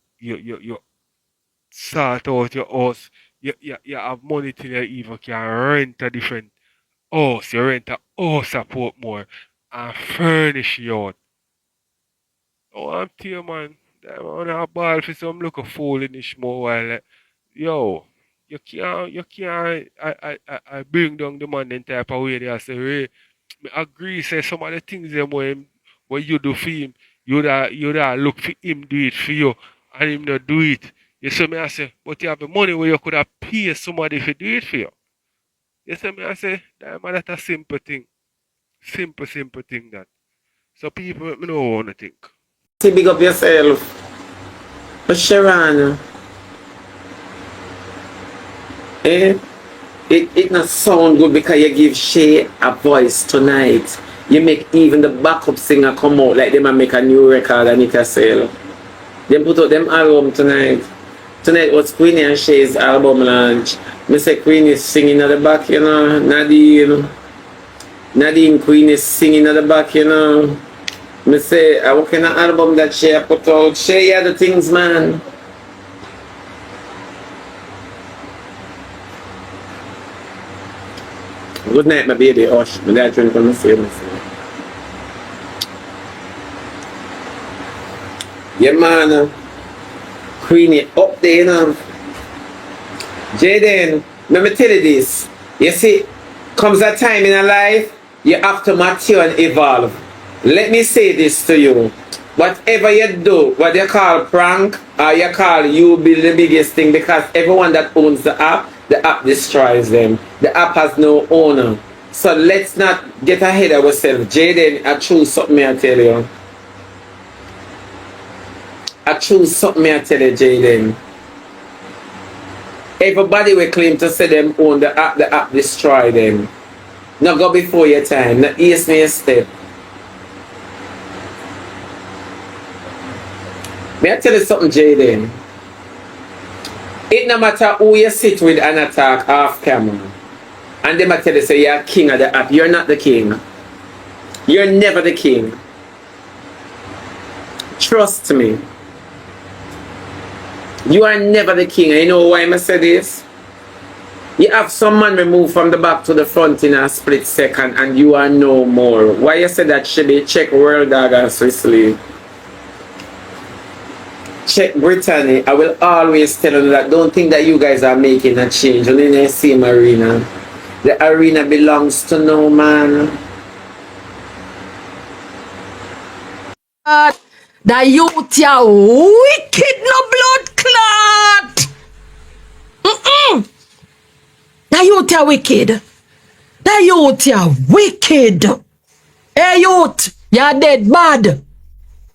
sort out your house, you have money till you even can rent a different house, you rent a house support more and furnish you out. Oh, I'm telling you, man. That man a ball for some look a foolish more while. Yo, you can't, I bring down the man in type of way they say, hey, me agree, say some of the things them when you do for him, you da look for him do it for you, and him not do it. You see me, I say, but you have the money where you could have paid somebody to do it for you. You see me, I say, that man, that's a simple thing. Simple thing that. So people, me know what to think. See, big up yourself. But Sharon, eh? It not sound good because you give Shay a voice tonight. You make even the backup singer come out like them and make a new record and it a sell. They put out them album tonight. Tonight was Queenie and Shay's album launch. Me say Queenie is singing at the back, you know. Nadine Queen is singing at the back, you know. Me say, what kind of album that Shay put out? Shay had the things, man. Good night, my baby. Hush. My dad trying to come and see me. Yeah, man. Queenie up there, you know. Jayden, let me tell you this. You see, comes a time in a life, you have to mature and evolve. Let me say this to you. Whatever you do, what you call prank, or you call you build the biggest thing, because everyone that owns the app destroys them. The app has no owner. So let's not get ahead of ourselves. Jayden, I choose something I tell you. I choose something I tell you, Jayden. Everybody will claim to say them own the app destroy them. Not go before your time, not ease me a step. May I tell you something, Jayden? It no matter who you sit with and attack off camera, and they might tell you say you're king of the app. You're not the king. You're never the king. Trust me. You are never the king. And you know why I say this? You have someone removed from the back to the front in a split second and you are no more. Why you say that should be check World Dog and Sicily? Check Brittany. I will always tell you that don't think that you guys are making a change. Only in the same arena. The arena belongs to no man. The youth ya wicked no blood clot. The youth ya wicked. The youth ya wicked. Hey youth, ya dead bad.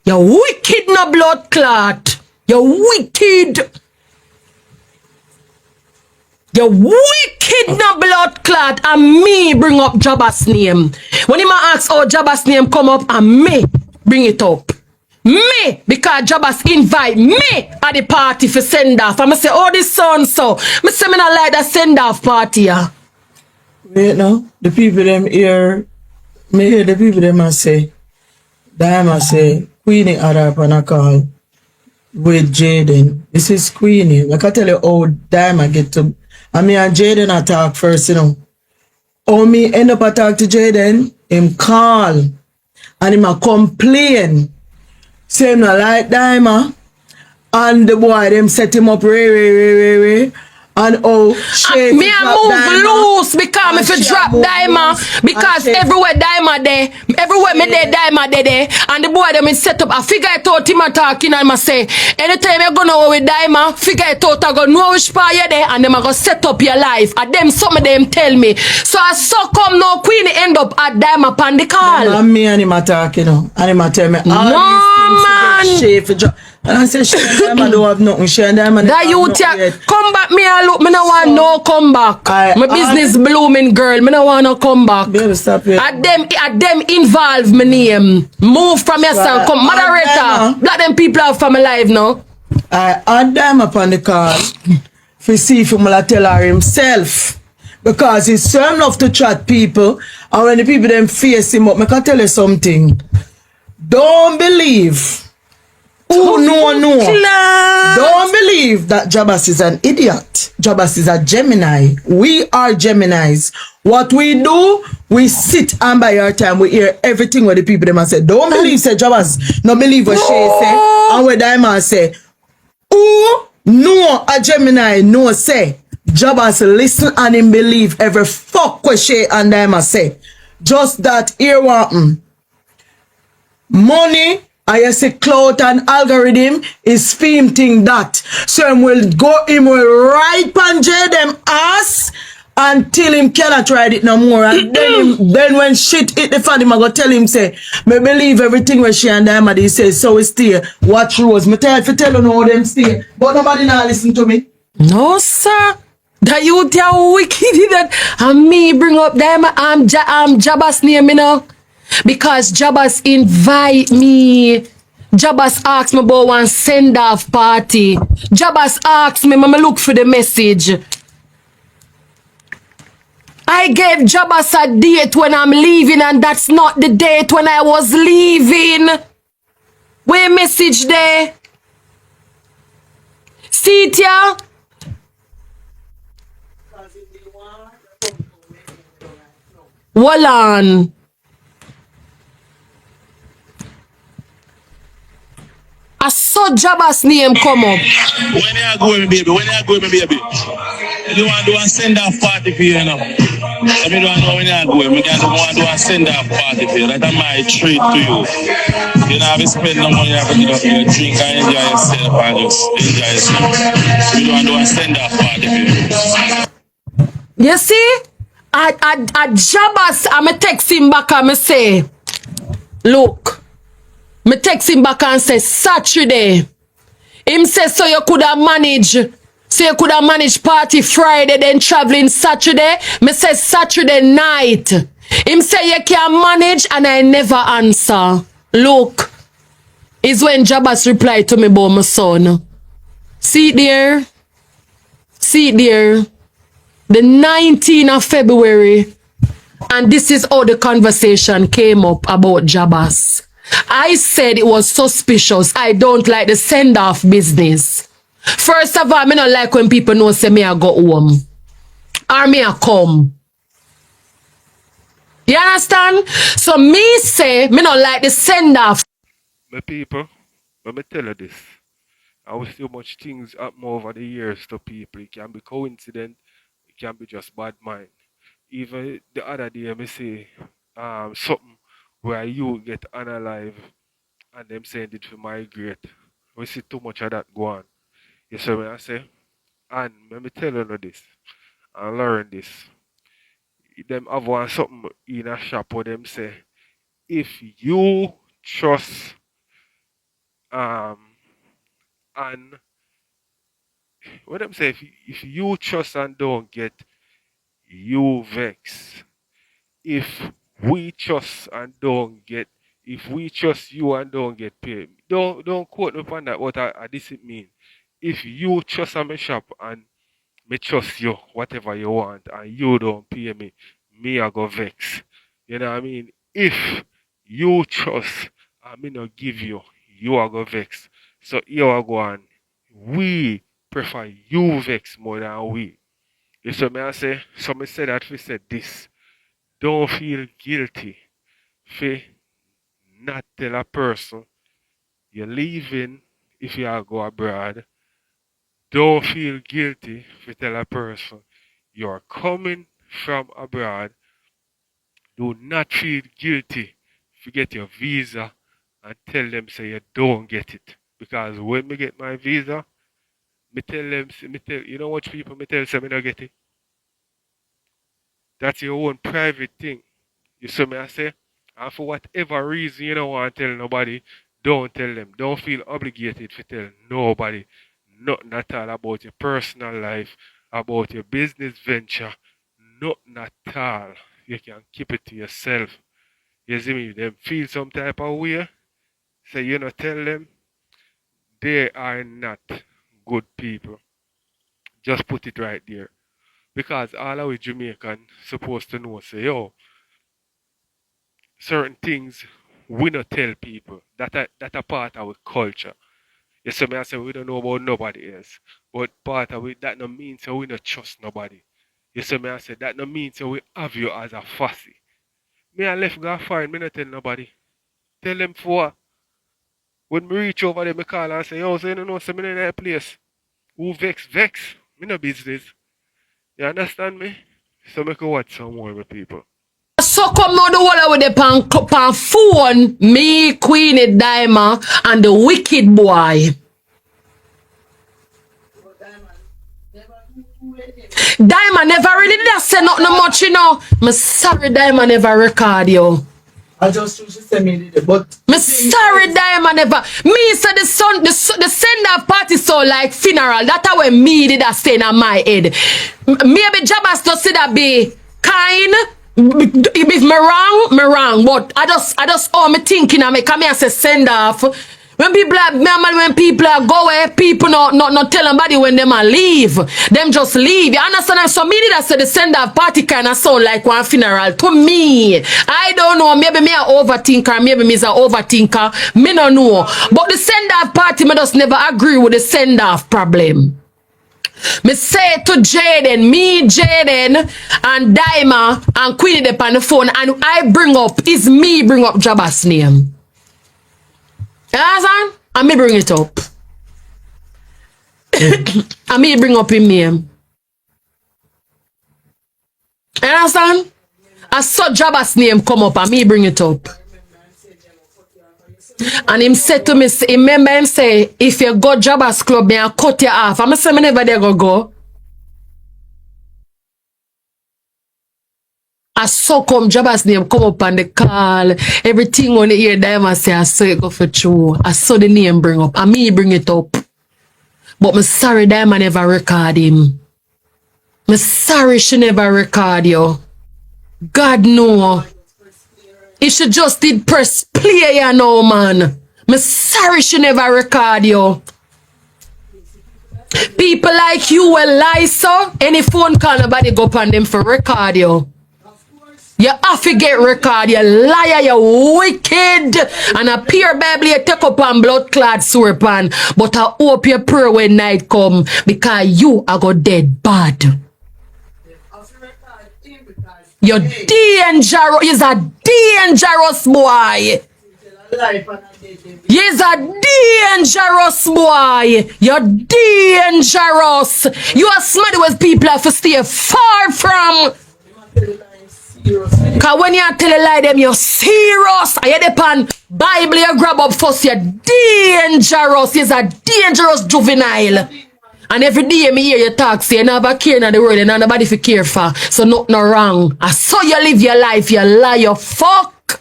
You wicked no blood clot. You wicked. You wicked no blood clot. And me bring up Jabass name. When him ask how Jabass name come up, and me bring it up. Me, because Jabass invite me at the party for send off. And I say, oh, this son, so. I say, I not like that send off party, yeah. Wait now, the people them here, me hear the people them a say, Diamond say, Queenie had up on a call with Jayden. This is Queenie. Like I tell you how Diamond get to, and me and Jayden attack first, you know. How me end up attack to Jayden, him call, and him a complain. Say him not like Diamond, and the boy them set him up Ray. And oh, me a move loose because me fi drop Diamond because everywhere Diamond there, everywhere me there Diamond there, and the boy them is set up. I figure it out him a talking and I say anytime you go now with Diamond, figure it out I go know which part you there and them a go set up your life. And them some of them tell me. So I so come now Queenie end up at Diamond pan the call. And me and him a talk, you know, and him a tell me all no, these things man. And I say, she and Diamond don't have nothing. She and Diamond that you come back me and look. Me no want no come back. My business blooming girl. Me no want no come back. Baby, stop it. At them involve my name. Move from yourself. Come moderator. Black them people out from my life now. I add them up on the call. For see if he will tell her himself. Because he's so enough to chat people. And when the people them face him up, I can tell you something. Don't believe. Oh, no. Don't believe that Jabass is an idiot. Jabass is a Gemini. We are Geminis. What we do, we sit and by our time, we hear everything what the people them say. Don't believe, say Jabass. No believe what Shay say. And what Diamond say. Oh, no, a Gemini, no say. Jabass listen and him believe every fuck what Shay and Diamond say. Just that here what money. I say clout and algorithm is fame thing that. So him will right pan them ass until him cannot ride it no more. And then when shit hit the fan, him I go tell him say, me believe everything when she and Diamond he says, so we stay. Watch Rose. Me tell you know them stay. But nobody now listen to me. No sir. That you tell wicked that and me bring up Diamond Jabass name, you know. Because Jabass invite me. Jabass asked me about one send-off party. Jabass asked me, Mama look for the message. I gave Jabass a date when I'm leaving and that's not the date when I was leaving. Where message there? See it here? Hold on. saw Jabass name come up. When you are going, baby? When you are going, baby? You want to do a send-off party for you, know? I mean, don't know when you are going. I want to do a send-off party for you. That's my treat to you. You know, have to spend no money, have to get up here, drink and enjoy yourself and just enjoy yourself. You want to do a send-off party for you. You see? I Jabass, I'm text him back and I say, look, me text him back and say, Saturday. Him say, so you could have managed party Friday, then traveling Saturday. Me say Saturday night. Him say you can manage and I never answer. Look, is when Jabass replied to me about my son. See there? See there? The 19th of February. And this is how the conversation came up about Jabass. I said it was suspicious. I don't like the send-off business. First of all, I don't like when people know say me I go home. Or me I come. You understand? So me say, me don't like the send-off. My people, let me tell you this. I will see much things happen over the years to people. It can be coincidence, it can be just bad mind. Even the other day, me say something where you get unalive and them saying it for migrate. We see too much of that go on. You see what I say? And let me tell you this and learn this. Them have one something in a shop where them say if you trust and what them say if you trust and don't get, you vex. If we trust and don't get, if we trust you and don't get paid, don't quote me on that. What I this it mean? If you trust on my shop and me trust you, whatever you want, and you don't pay me, me I go vex. You know what I mean? If you trust and me not give you, you are go vex. So here I go on. We prefer you vex more than we. You see me I say? So me say that we said this. Don't feel guilty for not tell a person you're leaving if you are go abroad. Don't feel guilty for tell a person you're coming from abroad. Do not feel guilty if you get your visa and tell them say you don't get it. Because when me get my visa, me tell them, you know what people me tell say me not get it? That's your own private thing. You see me I say? And for whatever reason you don't want to tell nobody, don't tell them. Don't feel obligated to tell nobody nothing at all about your personal life, about your business venture, nothing at all. You can keep it to yourself. You see me? Them feel some type of way. So you know tell them they are not good people. Just put it right there. Because all our Jamaican supposed to know say, yo, certain things we not tell people that are part of our culture. You see me I say we don't know about nobody else. But part of it that no means so we not trust nobody. You see me I say that no means so we have you as a fussy. Me I left go foreign, me not tell nobody. Tell them for when me reach over there, me call and say, yo, so you don't know, so me in that place. Who vex? Me no business. You understand me? So me can watch some more with people. So come now the whole with the pan phone, me, Queenie, Diamond, and the wicked boy. Diamond never really did say nothing much, you know. I'm sorry Diamond never record you. I just choose to send me the but Me sorry Diamond never. Me said the send-off party so like funeral. That's how me did that stay in my head. Maybe Jabass just say that be kind. If me wrong, but I just me thinking I come here and say send off. When people are going, people not tell nobody when them are leave. Them just leave. You understand? So me did I say the send off party kind of sound like one funeral to me. I don't know. Maybe me a overthinker. Maybe me is a overthinker. Me no know. But the send off party, me just never agree with the send off problem. Me say to Jayden, and Daima and Queenie up on the phone, and I bring up Jabass name. You understand? And me bring it up. And me bring up him name. You understand? I saw Jabass name come up and me bring it up. And him said to me, remember him say, if you go Jabass club, me I cut you off. I'm say me never there go. I saw come Jabass name come up on the call. Everything on the ear Diamond say I saw it go for true. I saw the name bring up. And me bring it up. But me sorry Diamond never record him. Me sorry she never record you. God no. He should just did press play you know, man. Me sorry she never record you. People like you will lie so. Any phone call nobody go upon them for record you. You have to get record, you liar, you wicked. And a pure Bible you take up on blood clot sore pan. But I hope you pray when night come because you are go dead bad. You're dangerous. You're a dangerous boy. You're a dangerous boy. You're dangerous. You are somebody where people have to stay far from. Cause when you tell a lie them, you're serious. I hear the pan Bible you grab up first. You're dangerous. You're a dangerous juvenile. And every day me hear you talk, say you never care in the world and nobody for care for. So nothing wrong. I saw you live your life, you lie, you fuck.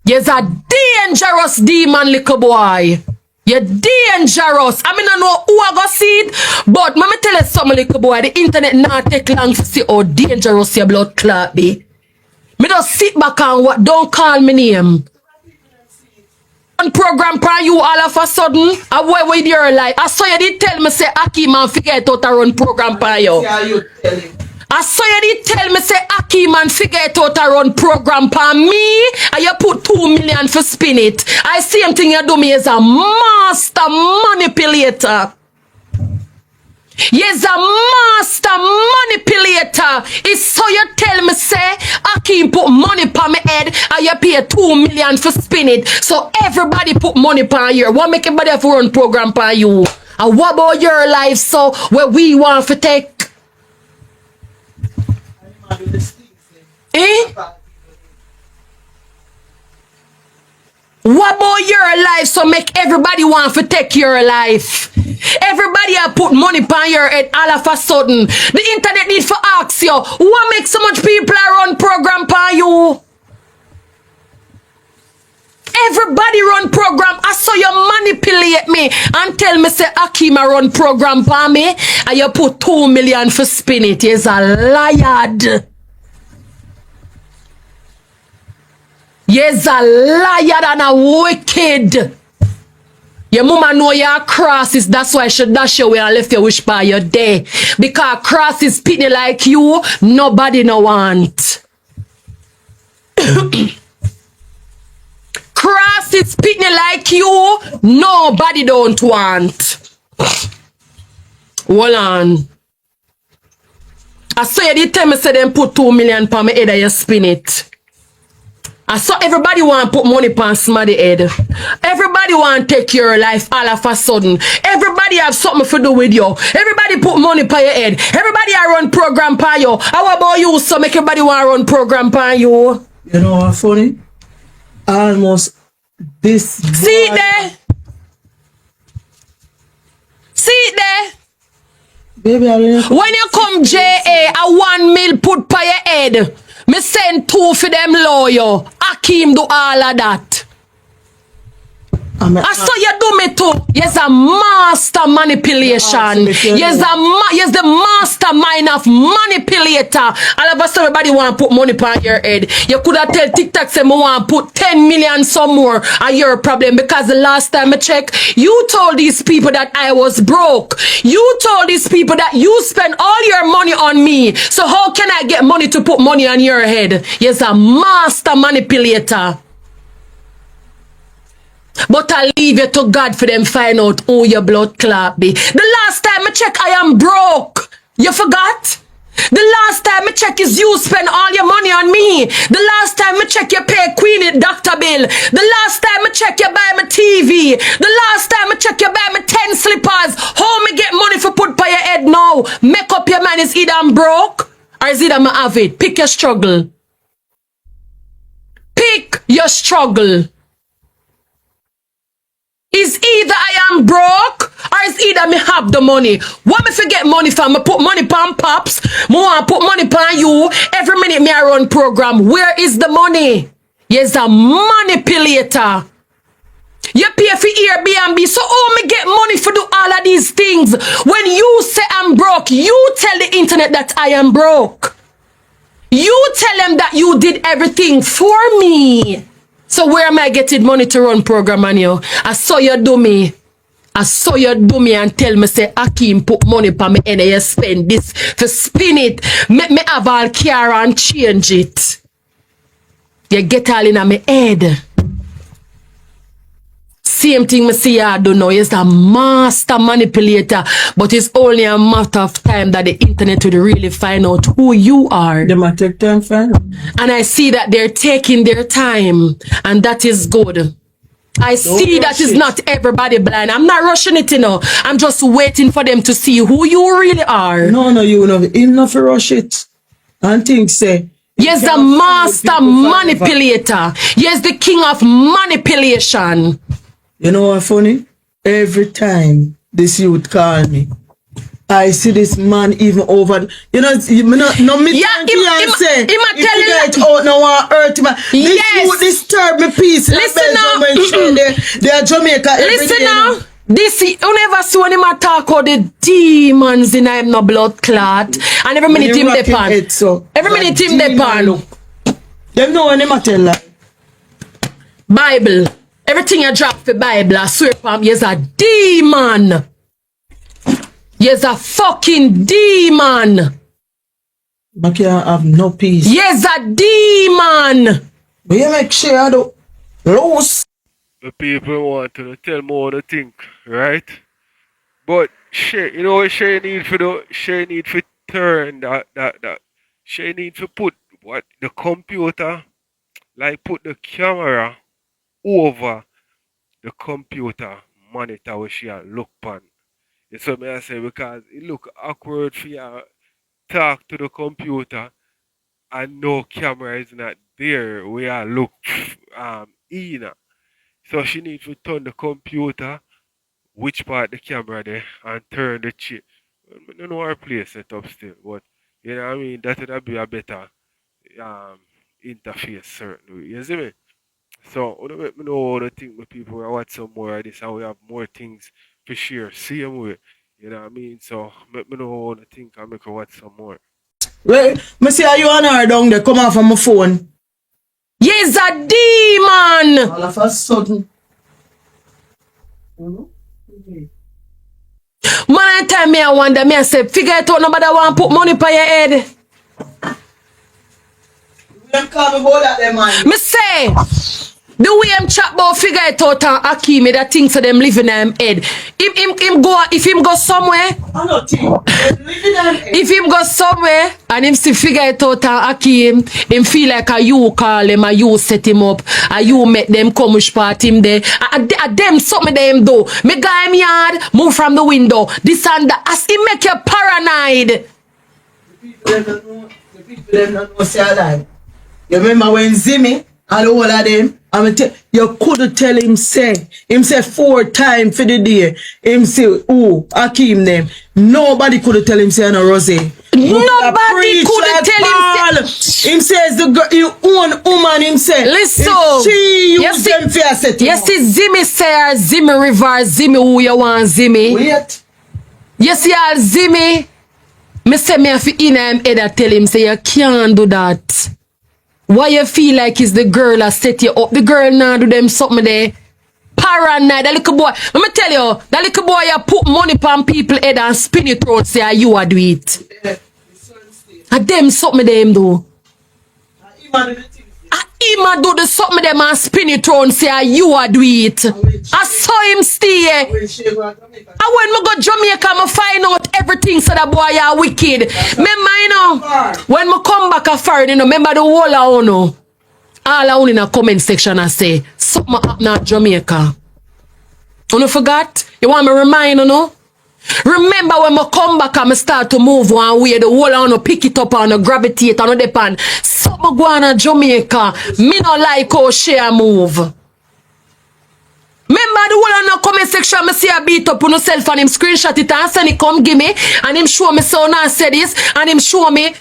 You're a dangerous demon, little boy. You're dangerous. I mean, I know who I go see it, but let me tell you something, little boy. The internet not take long to see how dangerous your blood clot be. Me just sit back and what? Don't call me name. Program for you all of a sudden. I went with your life. I saw you did tell me say Aki man figure it out to run program for you. I saw you did tell me say Aki man figure it out to run program for me and you put 2 million for spin it. I same thing you do me as a master manipulator. Yes, a master manipulator. It's so you tell me say Akeem put money on my head and you pay 2 million for spin it. So everybody put money on you. What make everybody have to run program on you? And what about your life so where we want to take? Eh? What about your life so make everybody want to take your life? Everybody have put money on your head all of a sudden. The internet need to ask you, what makes so much people run program on you? Everybody run program. I saw you manipulate me and tell me say Akima run program for me and you put 2 million for spin it. He's a liar. Yes, a liar and a wicked. Your mama know your crosses, that's why she dash you when I left your wish by your day. Because crosses pitney like you, nobody no want. Crosses pitney like you, nobody don't want. Hold on. I saw you did tell me say them put 2 million per my head and you spin it. I saw everybody want to put money on somebody's head. Everybody want to take your life all of a sudden. Everybody have something to do with you. Everybody put money on your head. Everybody run program on you. How about you? So make everybody want to run program on you. You know what's funny? Almost this. See it there? See it there? Baby, when you come JA, a 1 mil put on your head. Me send 2 for them lawyer. Akeem do all of that. I saw you do me too. Yes, a master manipulation. Yes, the mastermind of manipulator. All of a sudden, everybody want to put money on your head. You could have tell TikTok say, I want to put 10 million some more on your problem. Because the last time I checked, you told these people that I was broke. You told these people that you spend all your money on me. So how can I get money to put money on your head? Yes, a master manipulator. But I leave you to God for them find out who your blood clot be. The last time I check, I am broke. You forgot? The last time I check is you spend all your money on me. The last time I check you pay Queenie doctor bill. The last time I check you buy my TV. The last time I check you buy me 10 slippers. How me get money for put by your head now? Make up your mind, is either I'm broke or is either I have it. Pick your struggle. Pick your struggle. Is either I am broke or is either me have the money. What me forget money for? Me put money on pops. Me want put money on you. Every minute me I run program. Where is the money? Yes, a manipulator. You pay for Airbnb. So how me get money for do all of these things? When you say I'm broke, you tell the internet that I am broke. You tell them that you did everything for me. So where am I getting money to run program on you? I saw you do me. I saw you do me and tell me say Akeem put money for me and you spend this for spin it. Make me have all care and change it. You get all in my head. Same thing me see you do now. You're a master manipulator. But it's only a matter of time that the internet will really find out who you are. They might take time find out. And I see that they're taking their time. And that is good. I see that is not everybody blind. I'm not rushing it, you know. I'm just waiting for them to see who you really are. No, you know, enough to rush it. And think say. Yes, the master manipulator. Yes, the king of manipulation. You know what funny? Every time this youth call me, I see this man even over. You know, me yeah, say, tell you out now want hurt him. This yes. youth disturb me peace. Listen now. They are Jamaica every listen day, now. You know? This you never see when him attack all the demons in him no blood clot. And every minute him they pan. So, every minute him they pan. Them know when him a tell like. Bible. Everything you drop for Bible, I swear upon you's a demon. You's a fucking demon. But you have no peace. You's a demon. But you make sure I do lose. The people want to tell more to think, right? But Shay, you know what Shay need for do? Shay need to turn that. Shay need to put what the computer, like put the camera over the computer monitor where she a look pan. It's what I say because it look awkward for you talk to the computer and no camera is not there where I look in. So she needs to turn the computer, which part the camera there, and turn the chip. I don't know her place set up still, but you know what I mean, that would be a better interface certainly. You see me? So, let me know how to think with people who watch some more of this and we have more things to share. Same way. You know what I mean? So, let me know how to think and make her watch some more. Well, me see how you and her down there come off on my phone. Yes, a demon. All of a sudden. Man, time me I wonder, me I say, figure it out, nobody want to put money by your head. Them call me about that, them man. Me say, the way I'm chat about figure it out and Akeem, that things for them living in him head. If him go somewhere, I don't think. if him go somewhere and him still figure it out and Akeem, him feel like a you call him, a you set him up, a you make them come wish part him there. A them something them do. Me guy him yard, move from the window. This and that. As he make you paranoid. The people them don't know say alive. You remember when Zimmy and all of them, you could tell him say 4 times for the day. Him say, oh, Akeem them. Nobody could tell him say no Rose. Nobody could tell him say. Him says the girl, you own woman. Him say. Listen, she use them for a set. You see Zimmy say Zimmy River, Zimmy who you want Zimmy. Wait. You see all Zimmy. Me say me have to in him head and tell him say you can't do that. Why you feel like is the girl that set you up? The girl now do them something there. Paranoid, that little boy. Let me tell you, that little boy you put money on people head and spin it round say you a do it. And them something them do. Him do the something them and spin it round say you a do it. I saw him steal. day. And when me go Jamaica, I find out everything so that boy are wicked. Remember, you know, when me come back a foreign, you know, remember the whole of you know, all I in the comment section I say, something happen at Jamaica. You forgot? You want me remind you know? Remember when I come back and I start to move one way, the whole on pick it up and gravitate and depend. Something go on Jamaica. Me no like how Shay move. Remember the whole on the comment section, I see a beat up on himself and him screenshot it and send it come give me and him show me so now say this and him show me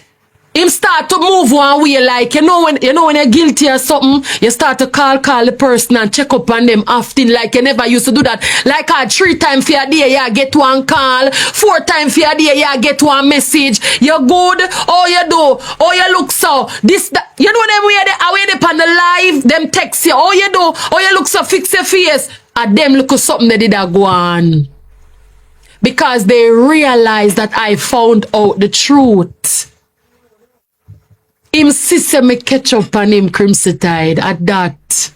him start to move one way like you know when you're guilty or something, you start to call the person and check up on them often like you never used to do that. Like 3 times for a day you get one call, 4 times for a day you get one message. You're good, oh you do, oh you look so, this that. You know them way they on the live, them text you, oh you do, oh you look so, fix your face. And them look at something they did a go on. Because they realize that I found out the truth. Him sister me catch up on him Crimson Tide at that.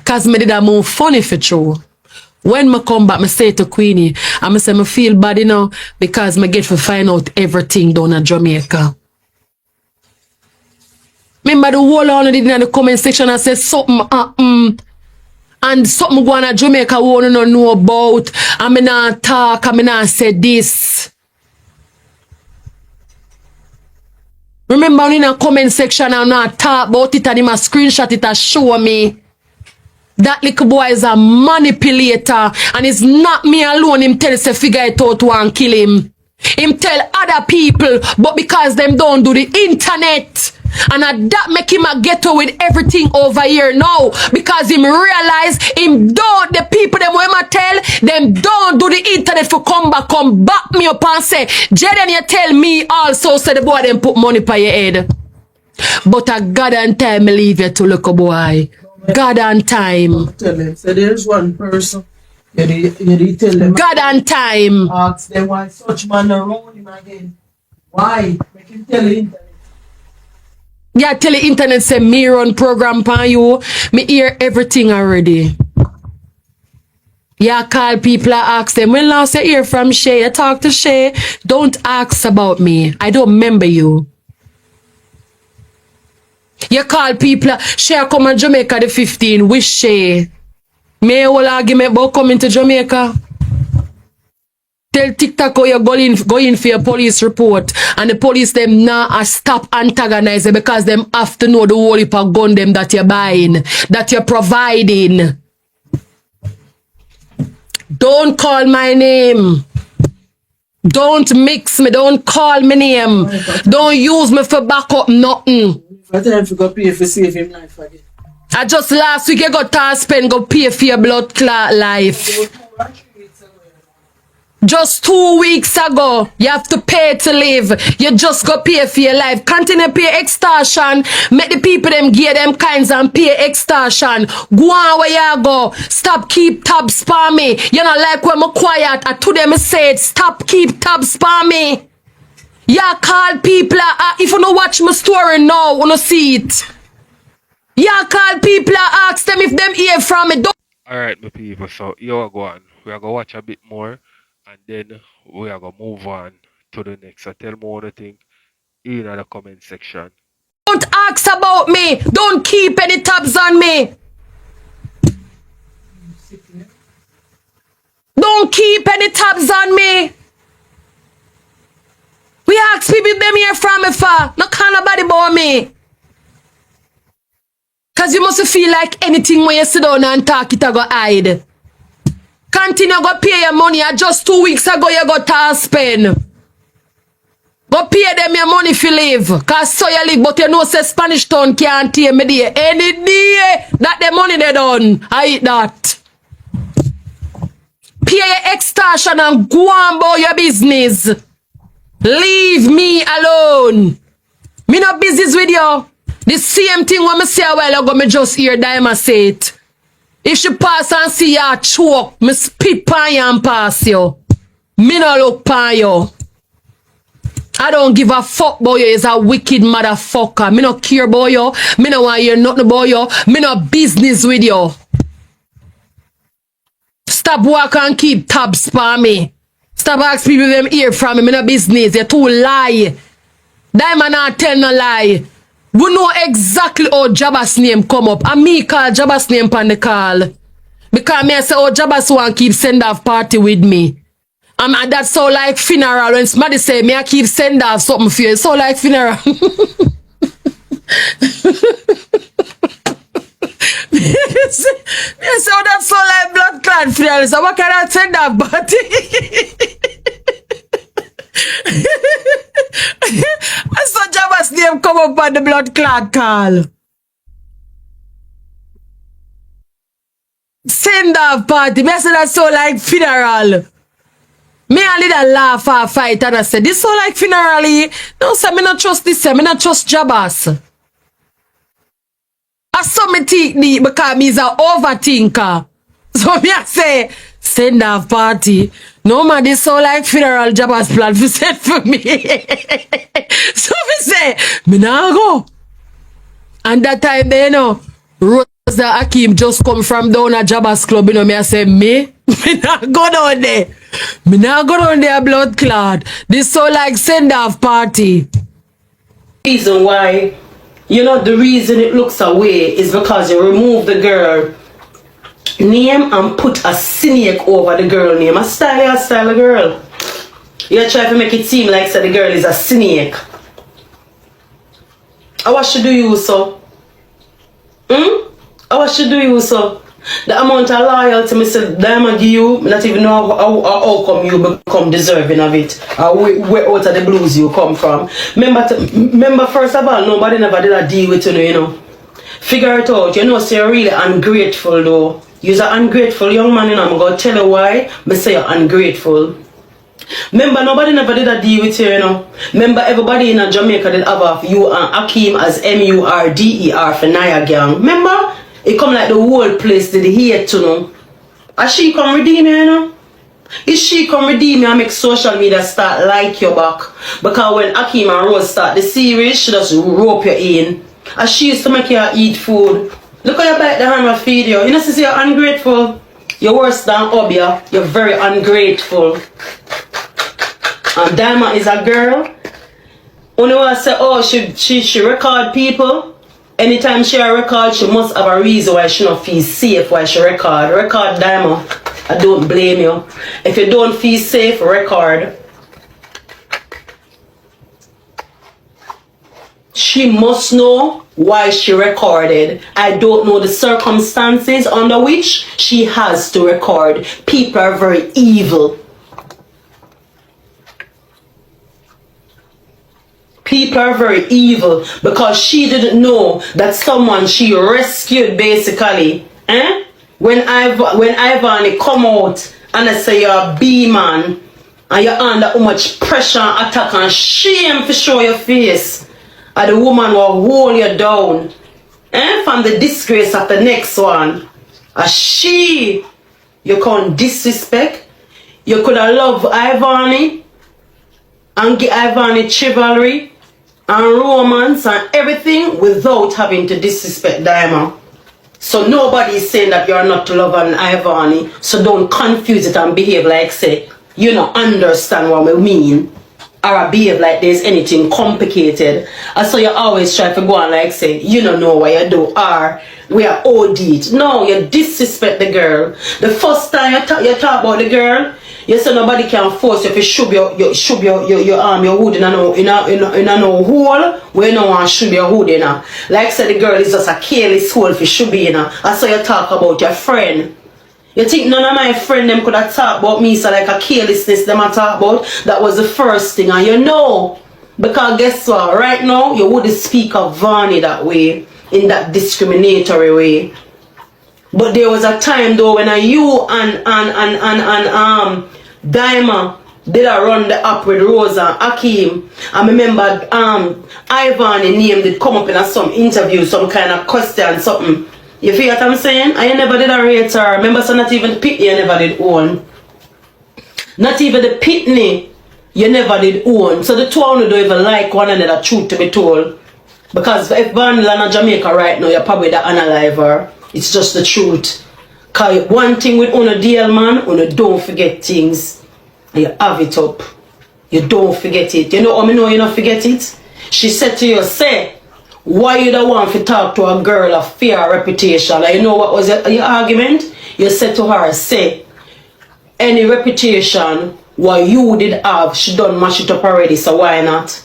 Cause me did a move funny for true. When me come back, me say to Queenie, and me say me feel bad, you know, because me get to find out everything down in Jamaica. Remember the whole on did in the comment section and say something and something going on Jamaica we want to know about, and me not talk, and me not say this. Remember in the comment section and not talk about it and him a screenshot it and show me. That little boy is a manipulator and it's not me alone him tell say figure it out and kill him. Him tell other people but because them don't do the internet. And that make him a ghetto with everything over here now. Because him realize him don't, the people them when I tell, them don't do the internet for come back me up and say, Jayden you tell me also say the boy them put money by your head. But a God and time I leave you to look a boy. God and time. Tell them, so there's one person. You tell them. God and time. Ask them why such man around him again. Why? Make him tell the internet. Yeah, tell the internet say me run program pan you. Me hear everything already. Yeah, call people and ask them. When last you hear from Shay, you talk to Shay. Don't ask about me. I don't remember you. You call people, Shay come to Jamaica the 15th. Wish Shay. May whole argument about coming to Jamaica. Tell TikTok how you go in for your police report and the police them now stop antagonizing because them have to know the whole heap of gun them that you're buying, that you're providing. Don't call my name. Don't mix me. Don't call my name. Don't use me for backup nothing. I tell him to go pay for save him life again. I just last week you got to spend go pay for your blood clot life. Just 2 weeks ago, you have to pay to live. You just go pay for your life. Continue pay extortion. Make the people them give them kinds and pay extortion. Go on where you go. Stop keep tab spam me. You know like when I'm quiet. I to them said stop keep tab spam me. Yeah, call people. If you don't watch my story now, you don't see it. Yeah, call people. Ask them if them hear from me. Alright, my people, so here we go on. We are going to watch a bit more and then we are going to move on to the next. So tell me what you think in the comment section. Don't ask about me. Don't keep any tabs on me. Don't keep any tabs on me. We ask people if them hear from me for. No call nobody about me. Cause you must feel like anything when you sit down and talk it a go hide. Continue go pay your money. Just 2 weeks ago you got to spend. Go pay them your money if you live. Cause so you live, but you know say Spanish town can't take me there. Any day that the money they done, I eat that. Pay your extortion and go on about your business. Leave me alone. Me no business with you. The same thing when me say a while ago, me just hear Diamond say it. If she pass and see you choke, me spit pan you and pass you. Me no look pan you. I don't give a fuck about you. You's a wicked motherfucker. Me no care about you. Me no want hear nothing about you. Me no business with you. Stop walk and keep tabs for me. Stop asking people them hear from me. Me no business. You too lie. Diamond not tell no lie. We know exactly how Jabass name come up. And me call Jabass name on the call. Because me I say, oh, Jabass want keep send off party with me. And that's so like funeral. When somebody say, me I keep send off something for you. It's so like funeral. Yes, so that's so like blood clot funeral. So what can I send off party? I saw Jabass name come up on the blood clot call. Send off party. Me I say that's so like funeral. Me a little laugh or fight and I said, this so like funeral. No, sir, me not trust this, sir. Me not trust Jabass. I saw me think me because me is a overthinker. So me I say, send off party. No man, this so like funeral Jabass plan for send for me. So me say, me nah go. And that time there, you know, Rosa Hakim just come from down at Jabass club, you know, me I say, me nah go down there. Me nah go down there blood clot. This so like send off party. Reason why, you know, the reason it looks away is because you remove the girl name and put a snake over the girl name. A style girl. You try to make it seem like so the girl is a snake. What should do you so? What should do you so? The amount of loyalty Mr. Diamond give you, not even know how come you become deserving of it. Or where out of the blues you come from. Remember first of all, nobody never did a deal with you know. Figure it out. You know, so you're really ungrateful though. You're an ungrateful young man, you know. I'm going to tell you why I say you're ungrateful. Remember, nobody never did a deal with you, you know. Remember, everybody in Jamaica did have you and Hakim as MURDER for Naya Gang. Remember? It come like the whole place did hate to know. As she come redeem you, you know. If she come redeem you and make social media start like your back. Because when Hakim and Rose start the series, she just rope you in. As she used to make you eat food. Look how you bite the hand and feed you. You know, since you're ungrateful. You're worse than Obia. You're very ungrateful. And Diamond is a girl. When you say, oh, she record people. Anytime she record, she must have a reason why she not feel safe why she record. Record Diamond. I don't blame you. If you don't feel safe, record. She must know why she recorded. I don't know the circumstances under which she has to record. People are very evil. People are very evil because she didn't know that someone she rescued basically. When Ivany come out and I say you're a B-man and you're under how much pressure and attack and shame to show your face. And the woman will hold you down. From the disgrace of the next one. You can't disrespect. You could have loved Ivany and give Ivany chivalry and romance and everything without having to disrespect Diamond. So nobody is saying that you're not loving Ivany. So don't confuse it and behave like say you don't understand what we mean. Or behave like there's anything complicated. And so you always try to go on like say, you don't know what you do. Or we are OD'd. No, you disrespect the girl. The first time you talk about the girl, you say nobody can force you to shove your hood in a no hole where you don't want to shove your hood in. Like say the girl is just a careless hole for shove in. And so you talk about your friend. You think none of my friends them could have talked about me so like a carelessness them I talk about? That was the first thing and you know. Because guess what? Right now you wouldn't speak of Vani that way. In that discriminatory way. But there was a time though when you and Diamond did a run the app with Rosa Hakim. I remember Ivany name did come up in some interview, some kind of question, something. You feel what I'm saying? I never did a rate her. Remember, so not even the pitney you never did own. Not even the pitney you never did own. So the two of you don't even like one another, truth to be told. Because if Vanilla in Jamaica right now, you're probably the unaliver. It's just the truth. Cause one thing with Una deal, man, Una don't forget things. And you have it up. You don't forget it. You know how I know you don't forget it? She said to you, say, why you don't want to talk to a girl of fear reputation? And you know what was your argument? You said to her, say, any reputation what you did have, she done mash it up already, so why not?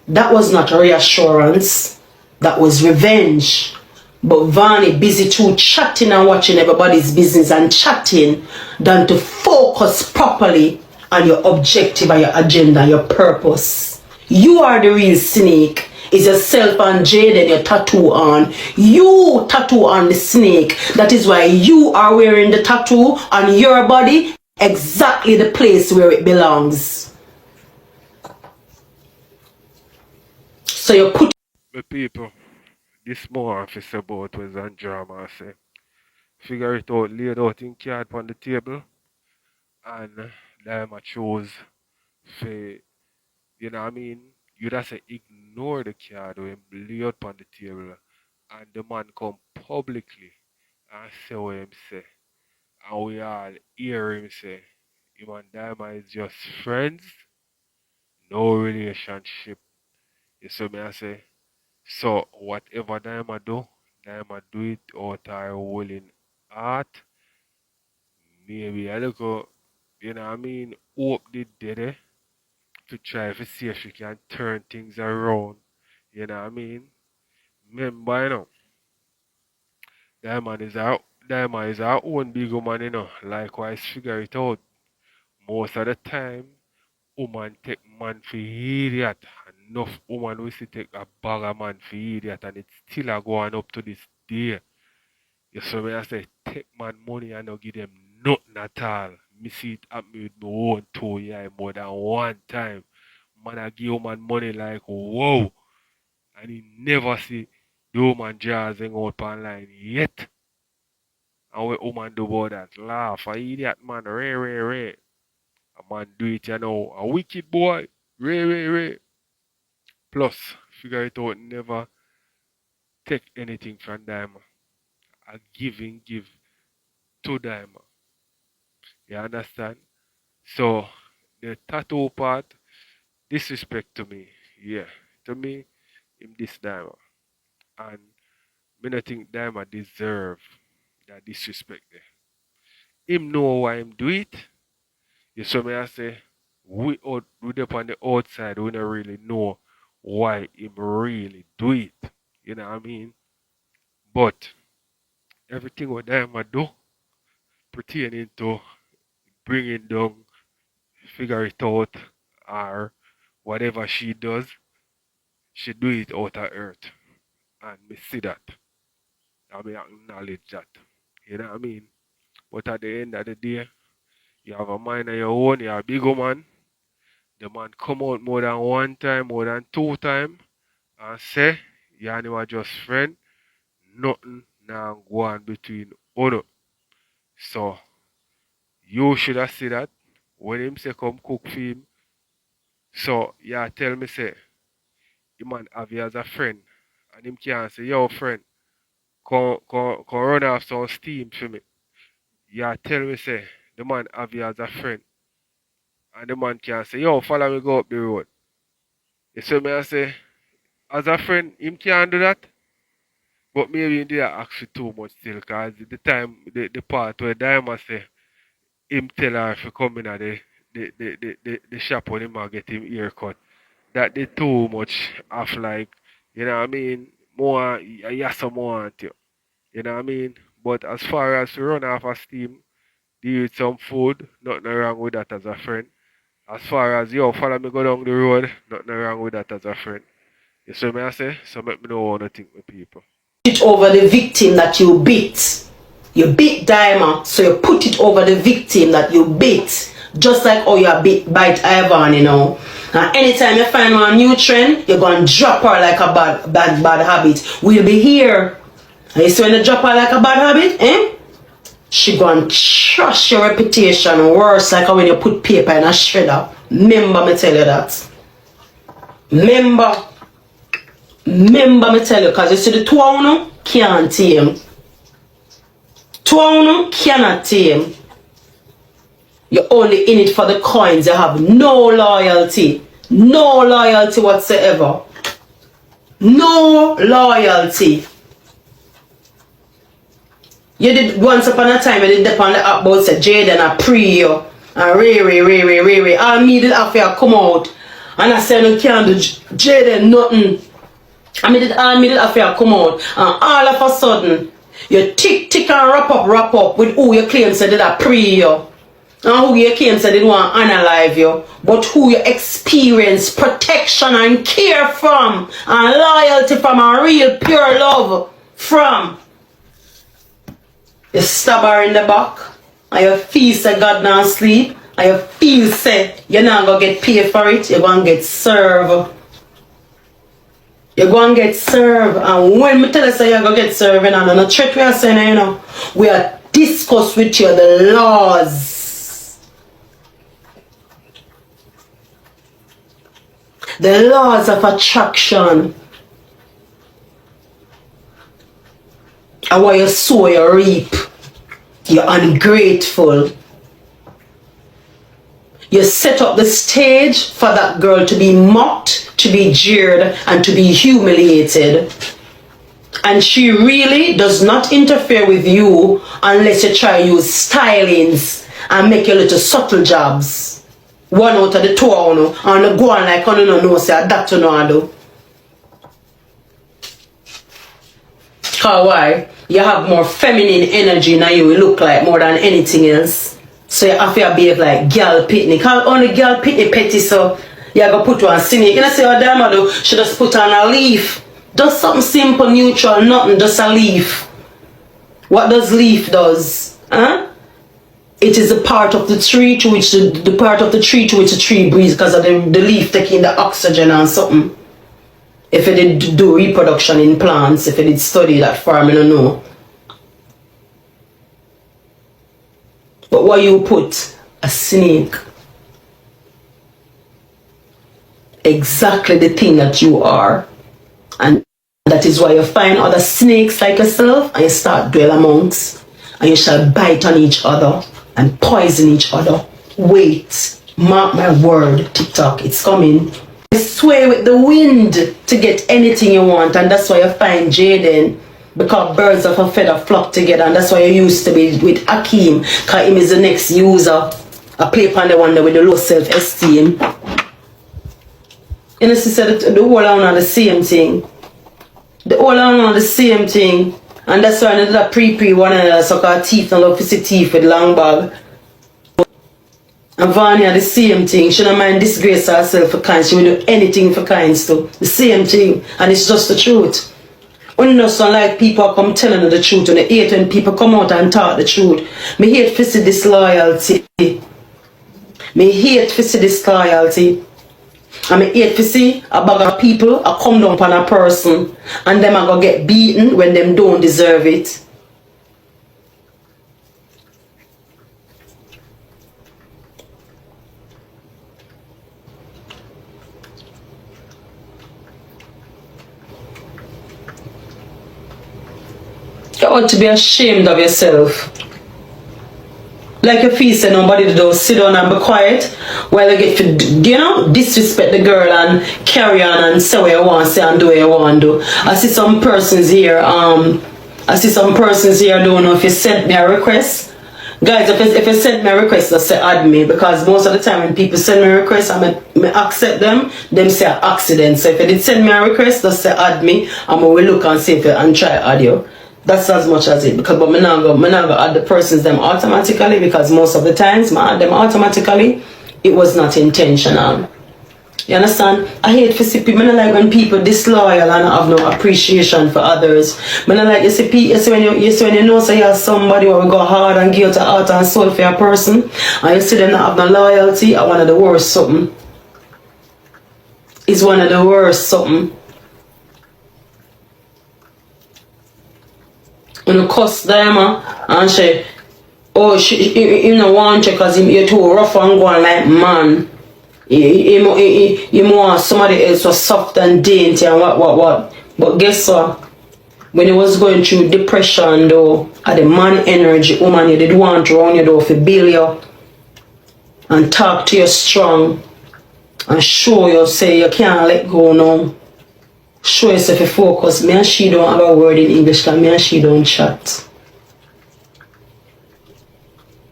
That was not reassurance. That was revenge. But Vani busy too chatting and watching everybody's business and chatting than to focus properly on your objective and your agenda, your purpose. You are the real snake. It's yourself and Jayden your tattoo on. You tattoo on the snake. That is why you are wearing the tattoo on your body, exactly the place where it belongs. So you put The people, this more office about was on drama, I say. Figure it out, lay it out in card on the table, and them I chose for, you know what I mean? You just say ignore the card when lay out on the table, and the man come publicly and say what him say. And we all hear him say, him and Dama is just friends, no relationship. You see me I say? So whatever Dama do it out her willing heart. Maybe a little, you know what I mean, hope the did to try to see if she can turn things around. You know what I mean? Remember, you know, Diamond is our own big woman, you know. Likewise, figure it out. Most of the time, woman take man for idiot. Enough woman will still take a bag of man for idiot, and it's still a going up to this day. You see me I say, take man money and not give them nothing at all. Me see it happen with my own two yeah, more than one time. Man I give man money like whoa. And he never see the woman jaws hang out online yet. And what woman do about that? Laugh. A idiot man, ray. A man do it, you know. A wicked boy. Ray. Plus, figure it out, never take anything from them. A give to them. You understand? So, the tattoo part, disrespect to me. Yeah. To me, him this diamond. And me not think diamond deserve that disrespect there. Him know why him do it. You see me I say, we up on the outside, we don't really know why him really do it. You know what I mean? But everything what diamond do pertaining to bringing down, figure it out, or whatever she does, she do it out of earth. And me see that. I mean acknowledge that. You know what I mean? But at the end of the day, you have a mind of your own, you're a big man. The man come out more than one time, more than two times, and say, you and him are just friend, nothing now go on between uno. So you should have seen that when him say come cook for him. So yeah, tell me say, the man have you as a friend. And him can say, yo friend, come run off some steam for me. Yeah, tell me say, the man have you as a friend. And the man can say, yo, follow me go up the road. You see me I say, as a friend, him can't do that. But maybe he did ask for too much still, because the part where Diamond say, him tell her if he come in at the shop when him a get him ear cut. That did too much of like, you know what I mean? More, yes, more want you. You know what I mean? But as far as to run off of steam, deal with some food, nothing wrong with that as a friend. As far as, yo, follow me go down the road, nothing wrong with that as a friend. You see me I say? So make me know what I think with people. it over the victim that you beat. You beat Diamond, so you put it over the victim that you beat. Just like how you beat bite Ivan, you know. And anytime you find one new trend, you're going to drop her like a bad habit. We'll be here. And you see when you drop her like a bad habit, she going to trash your reputation worse like when you put paper in a shredder. Remember me tell you that. Remember me tell you, because you see the two of you can't tame. Two cannot tame. You're only in it for the coins. You have no loyalty. No loyalty whatsoever. No loyalty. You did once upon a time, you did dip on the app about say Jayden a pre you. And Ray. All me did after come out. And I said no can't do Jayden nothing. I mean all me did after come out. And all of a sudden, you tick and wrap up with who you claim said did a pre you. And who you claim said did want to unalive you. But who you experience protection and care from. And loyalty from a real pure love from. You stab her in the back, and you feel say God not sleep, and you feel say you're not going to get paid for it, you're going to get served. You're going to get served. And when we tell you say you're going to get served, and on the threat we are saying, you know, we are discuss with you the laws. The laws of attraction. And what you sow, you reap. You're ungrateful. You set up the stage for that girl to be mocked, to be jeered, and to be humiliated. And she really does not interfere with you unless you try to use stylings and make your little subtle jobs. One out of the two, and go on like, you know, say that you know I do. Because why? You have more feminine energy now you will look like more than anything else. So you have to behave like girl pitney. Because only girl pitney petty, so you have to put one cynic. You know say what damn do? She just put on a leaf. Just something simple, neutral, nothing, just a leaf. What does leaf does? Huh? It is a part of the tree to which the part of the tree to which the tree breathes because of the leaf taking the oxygen and something. If you did do reproduction in plants, if you did study that farm, I don't know. But what you put? A snake. Exactly the thing that you are. And that is why you find other snakes like yourself and you start dwell amongst. And you shall bite on each other and poison each other. Wait. Mark my word, TikTok, it's coming. Sway with the wind to get anything you want, and that's why you find Jayden, because birds of a feather flock together, and that's why you used to be with Akeem, because him is the next user. I play upon the one with the low self-esteem. You know, she said the whole are the same thing. The whole are the same thing, and that's why another pre one another suck our teeth and love to see teeth with long bag. And Vanya, the same thing. She don't mind disgrace herself for kind. She will do anything for kinds too. The same thing. And it's just the truth. When you know some like people come telling you the truth, and they hate when people come out and talk the truth. Me hate to see disloyalty. Me hate to see disloyalty. And me hate to see a bag of people a come down on a person and them are gonna get beaten when them don't deserve it. You ought to be ashamed of yourself. Like you feel say nobody do sit down and be quiet while you get to, you know, disrespect the girl and carry on and say what you want to say and do what you want to do. I see some persons here, don't know if you sent me a request. Guys, if you send me a request, just say add me, because most of the time when people send me a request and I accept them say accident. So if you did send me a request, just say add me and we will look and see if you and try add you. That's as much as it, because but me not go add the persons them automatically, because most of the times I add them automatically. It was not intentional. You understand? I hate to see people. I don't like when people disloyal and have no appreciation for others. I don't like you see when you know so you have somebody who will go hard and give to heart and soul for a person, and you see them not have no loyalty. Are one of the worst something. It's one of the worst something. When you cuss them and say, oh, you don't want you because you're too rough and going like man. You want somebody else was soft and dainty and what. But guess what? when you was going through depression though, at the man energy, woman you did want around you though, for build you and talk to you strong and show you say you can't let go now. Show yourself a focus. Me and she don't have a word in English because me and she don't chat.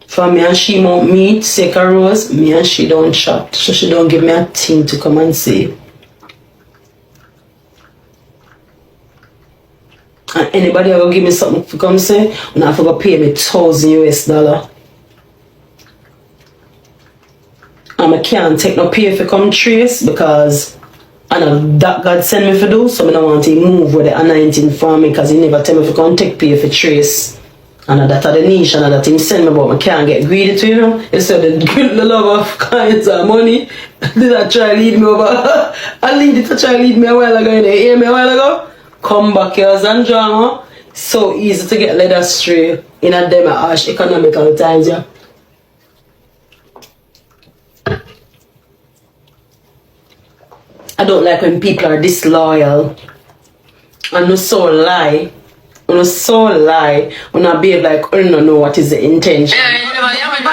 For me and she won't meet, take a rose, me and she don't chat. So she don't give me a thing to come and say. And anybody ever give me something to come say, and I forgot pay me $1,000 US. And I can't take no pay if you come trace because I know that God send me for do, so I don't want to move with the anointing for me because he never tell me if you come take pay for trace. And that are the niche and that him send me, but I can't get greedy to you know. Instead of the love of kinds of money, did I try to lead me over? I lead it to try to lead me a while ago, you hear me a while ago? Come back here and drama. So easy to get led astray in a them harsh economical times, yeah. I don't like when people are disloyal and no so lie. When so lie, when I behave like I don't know what is the intention.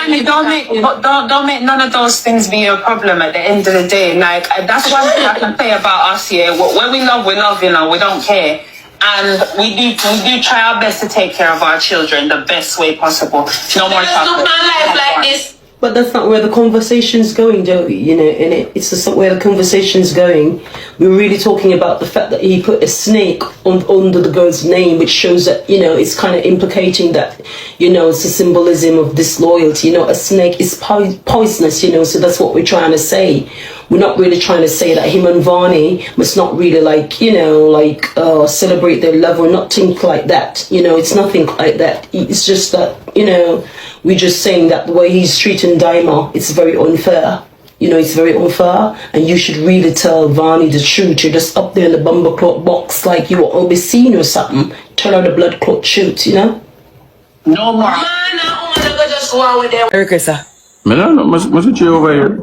Don't make none of those things be your problem at the end of the day. Like that's one thing I can say about us here. When we love, you know, we don't care. And we do try our best to take care of our children the best way possible. No more talk. Life like this. But that's not where the conversation's going, Joey, you know, and it's just not where the conversation's going. We're really talking about the fact that he put a snake under the girl's name, which shows that, you know, it's kind of implicating that, you know, it's a symbolism of disloyalty. You know, a snake is poisonous, you know, so that's what we're trying to say. We're not really trying to say that him and Varney must not really, like, you know, like, celebrate their love or not think like that. You know, it's nothing like that. It's just that, you know, we're just saying that the way he's treating Daima, it's very unfair. You know, it's very unfair. And you should really tell Varney the truth. You're just up there in the bumper clock box like you were always seen or something. Tell her the blood clot truth, you know? No more. Eric, sir. Man, must you over here?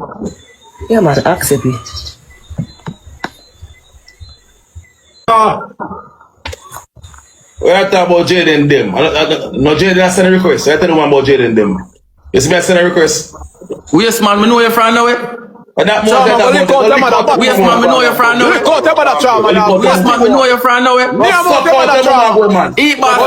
Yeah, man, accept it. We are talking about Jayden them. No, Jayden has sent a request. I tell you one about Jayden them. You see me send a request? Yes, man, me know you from nowhere. And that more than that. Yes, man, me know you from nowhere. Yes, man, me know you from nowhere. Eat bass,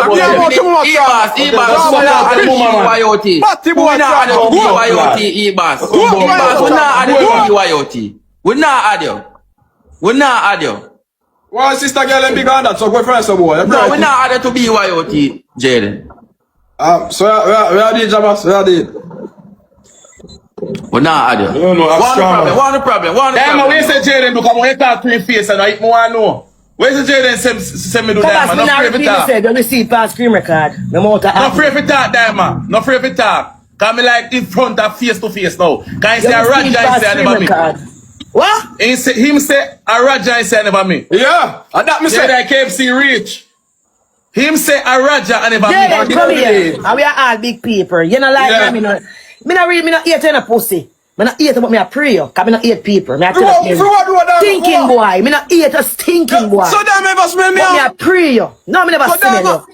we not add you. Well, sister girl and big on that, so go friend some boy. No, we not added to BYOT, Jayden. So where did Jabass? Where did? We not added. No, One the problem. Damn, where say Jayden do come on, he talk to his face and I want to know. Where say Jayden send me do that, man? No free for talk. Don't receive past screen record. No free for talk, man. No free for talk. Cause me like in front of face to face now. Cause he say a Raja, he say I never me. What? Him say a Raja, he say I never me. Yeah, and that me say that KFC reach. Him say a Raja, I never me. Yeah, come here. And we are all big people. You know like me, me not eat any pussy. Me not eat but me a pray you. Cause me not eat people. Me a tell you. Stinking boy. Me not eat a stinking boy. So them never smell me out. Me a pray you. No, me never smell you.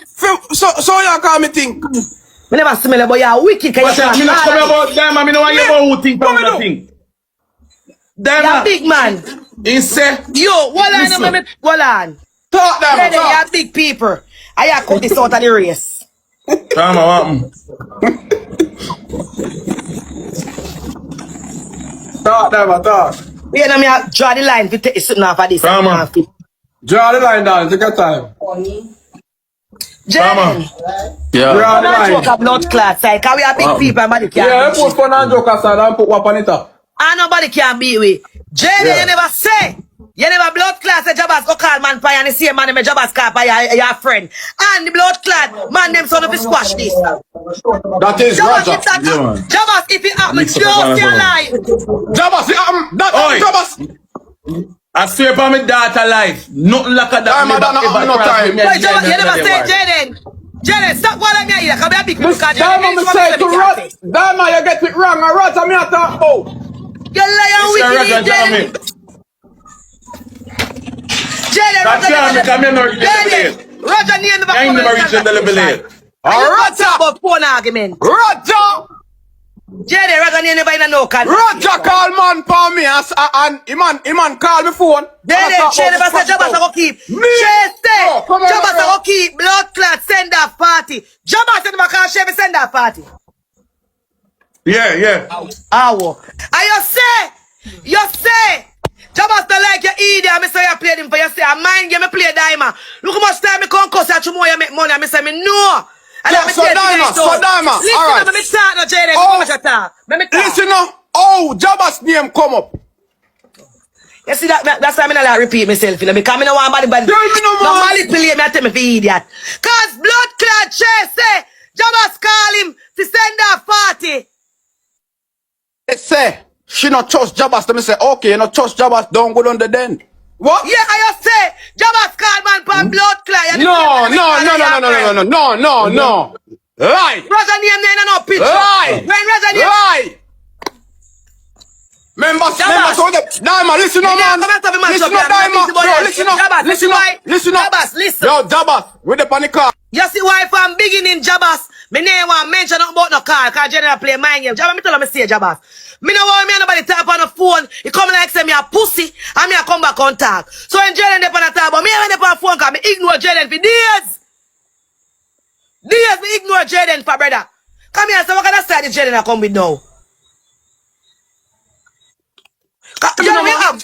So you call me think. Me never smell you, but you are wicked. But me not tell me about them, I me know you about who think about nothing. You're a big man. He say, yo, hold on. Talk them. You're big people. I cut this out of the race. Talk. You know me, I draw the line to take something off of this. Draw the line down, take your time. Jayden. Yeah. Draw the line. Joke a blood clot side, cause we are big people and nobody can Yeah, put fun and joke aside and put one on it up. And nobody can beat we. Jayden, you never say. You never blood clot say Jabass go call man pie and the same man them Jabass call pie your friend. And the blood clot man them son of a squash this. That is Raja. Jabass, if it happen, close your life. Jabass, it happen. Jabass. I swear by my daughter life. Nothing like a that. No time. Wait, Jabass, you never say Jayden. Jayden, stop calling me here. Come here, big look at Diamond say to Raja. Diamond, you get it wrong. Raja, me a talk about. You lie and wicked, Jayden. Jayden, Roger name never I ain't never reached the level yet. Are you Roger! talking about phone argument? Roger! Jayden, Roger name never in no conversation. Roger call man for me and Iman call me phone. Jayden, Shay never said Jabass go keep. Shay say Jabass go keep blood clot send off party. Jabass never call Shay send off party. Yeah. Awo. And you say, Jabass don't like your idiot, I say you play him for you say, I mind game, I play diamond. Look how much time I come cuss at you more, you make money, I say, me no. And Yeah, so diamond, listen, alright. let me talk no, Jayden, Oh, how much I talk? Let me talk. listen now. Oh, Jabass name come up. You see, that's why I don't like repeat myself, you know, because I don't want anybody Tell me no more. manipulate me and tell me for idiot. Because blood clot Shay say, Jabass call him to send off party. They say, she not trust Jabass. Let me say, okay, you not trust Jabass, don't go down the den. What? Yeah, I just say, Jabass call man for blood clot. No. Lie. Roger name no picture. Lie. When Roger name Lie. Members, so Diamond, listen up, man. Listen up, Diamond. Bro, listen up. Jabass, listen. Yo, Jabass, with the panic car. You see why if I'm beginning Jabass, me name want mention nothing about no car, because general play my game. Jabass, me tell him say Jabass. Me no want me nobody tap on the phone. He come like say me a pussy, and me a come back on talk. So when Jayden dey on the talk, but me when dey on the phone, cause me ignore Jayden for days. Days me ignore Jayden for brother. Come here, so what kind of style is Jayden a come with now? When me up